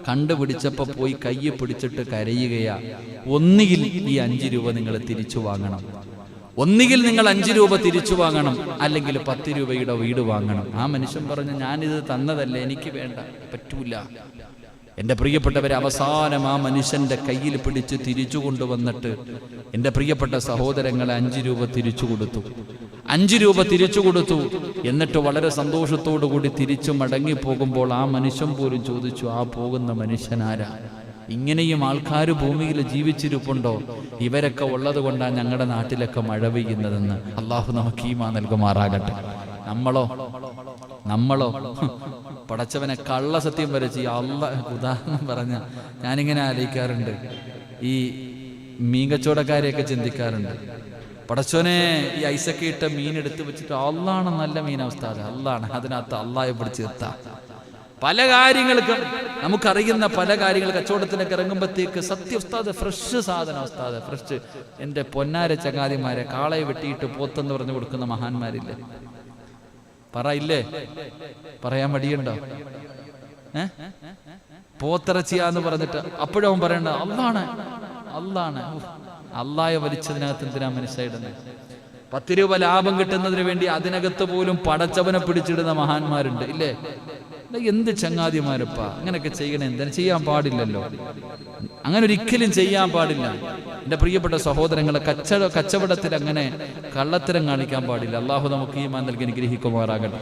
കണ്ടുപിടിച്ചപ്പോ പോയി കയ്യെ പിടിച്ചിട്ട് കരയുകയാ. ഒന്നുകിൽ ഈ 5 രൂപ നിങ്ങൾ തിരിച്ചു വാങ്ങണം, ഒന്നുകിൽ നിങ്ങൾ 5 രൂപ തിരിച്ചു വാങ്ങണം, അല്ലെങ്കിൽ 10 രൂപയുടെ വീട് വാങ്ങണം. ആ മനുഷ്യൻ പറഞ്ഞു, ഞാനിത് തന്നതല്ലേ, എനിക്ക് വേണ്ട, പറ്റൂല. എൻ്റെ പ്രിയപ്പെട്ടവരെ, അവസാനം ആ മനുഷ്യന്റെ കയ്യിൽ പിടിച്ച് തിരിച്ചു കൊണ്ടുവന്നിട്ട് എൻ്റെ പ്രിയപ്പെട്ട സഹോദരങ്ങളെ 5 രൂപ തിരിച്ചു കൊടുത്തു. 5 രൂപ തിരിച്ചു കൊടുത്തു. എന്നിട്ട് വളരെ സന്തോഷത്തോടു കൂടി തിരിച്ചു മടങ്ങി പോകുമ്പോൾ ആ മനുഷ്യൻ പോലും ചോദിച്ചു, ആ പോകുന്ന മനുഷ്യനാരാ? ഇങ്ങനെയും ആൾക്കാർ ഭൂമിയിൽ ജീവിച്ചിരിപ്പുണ്ടോ? ഇവരൊക്കെ ഉള്ളത് കൊണ്ടാണ് ഞങ്ങളുടെ നാട്ടിലൊക്കെ മഴ പെയ്യുന്നതെന്ന്. അള്ളാഹു നമുക്ക് ഈമാൻ നൽകുമാറാകട്ടെ. നമ്മളോ പടച്ചവനെ കള്ളസത്യം വരെ ചെയ്യും. ഉദാഹരണം പറഞ്ഞ ഞാനിങ്ങനെ ആലോചിക്കാറുണ്ട്, ഈ മീൻ കച്ചവടക്കാരെയൊക്കെ ചിന്തിക്കാറുണ്ട്. പടച്ചോനെ, ഈ ഐസൊക്കെ ഇട്ട മീൻ എടുത്ത് വെച്ചിട്ട് അള്ളാണ് നല്ല മീനവസ്ഥ, അള്ളാണ്, അതിനകത്ത് അള്ളാഹെ പിടിച്ച് നിർത്താം. പല കാര്യങ്ങൾക്കും നമുക്കറിയുന്ന പല കാര്യങ്ങൾ കച്ചവടത്തിനൊക്കെ ഇറങ്ങുമ്പോഴത്തേക്ക് സത്യ ഉസ്താദ് ഫ്രഷ് സാധനം, ഉസ്താദ് ഫ്രഷ്. എൻ്റെ പൊന്നാര ചങ്ങാതിമാരെ, കാളയെ വെട്ടിയിട്ട് പോത്തെന്ന് പറഞ്ഞു കൊടുക്കുന്ന മഹാന്മാരില്ലേ? പറയില്ലേ? പറയാൻ മടിയുണ്ടോ? പോത്തിറച്ചിയാന്ന് പറഞ്ഞിട്ട് അപ്പോഴും അവൻ പറയണ്ട അള്ളാണ്. അള്ളാഹെ വലിച്ചതിനകത്ത് എന്തിനാ മനുഷ്യടുന്നത്? 10 രൂപ ലാഭം കിട്ടുന്നതിന് വേണ്ടി അതിനകത്ത് പോലും പടച്ചവനെ പിടിച്ചിടുന്ന മഹാന്മാരുണ്ട്, ഇല്ലേ? എന്ത് ചങ്ങാതിമാരപ്പ അങ്ങനെയൊക്കെ ചെയ്യണേ? എന്തായാലും ചെയ്യാൻ പാടില്ലല്ലോ, അങ്ങനെ ഒരിക്കലും ചെയ്യാൻ പാടില്ല. എൻ്റെ പ്രിയപ്പെട്ട സഹോദരങ്ങളെ, കച്ചവടത്തിൽ അങ്ങനെ കള്ളത്തരം കാണിക്കാൻ പാടില്ല. അള്ളാഹു നമുക്ക് ഈമാൻ നൽകി അനുഗ്രഹിക്കുമാറാകട്ടെ.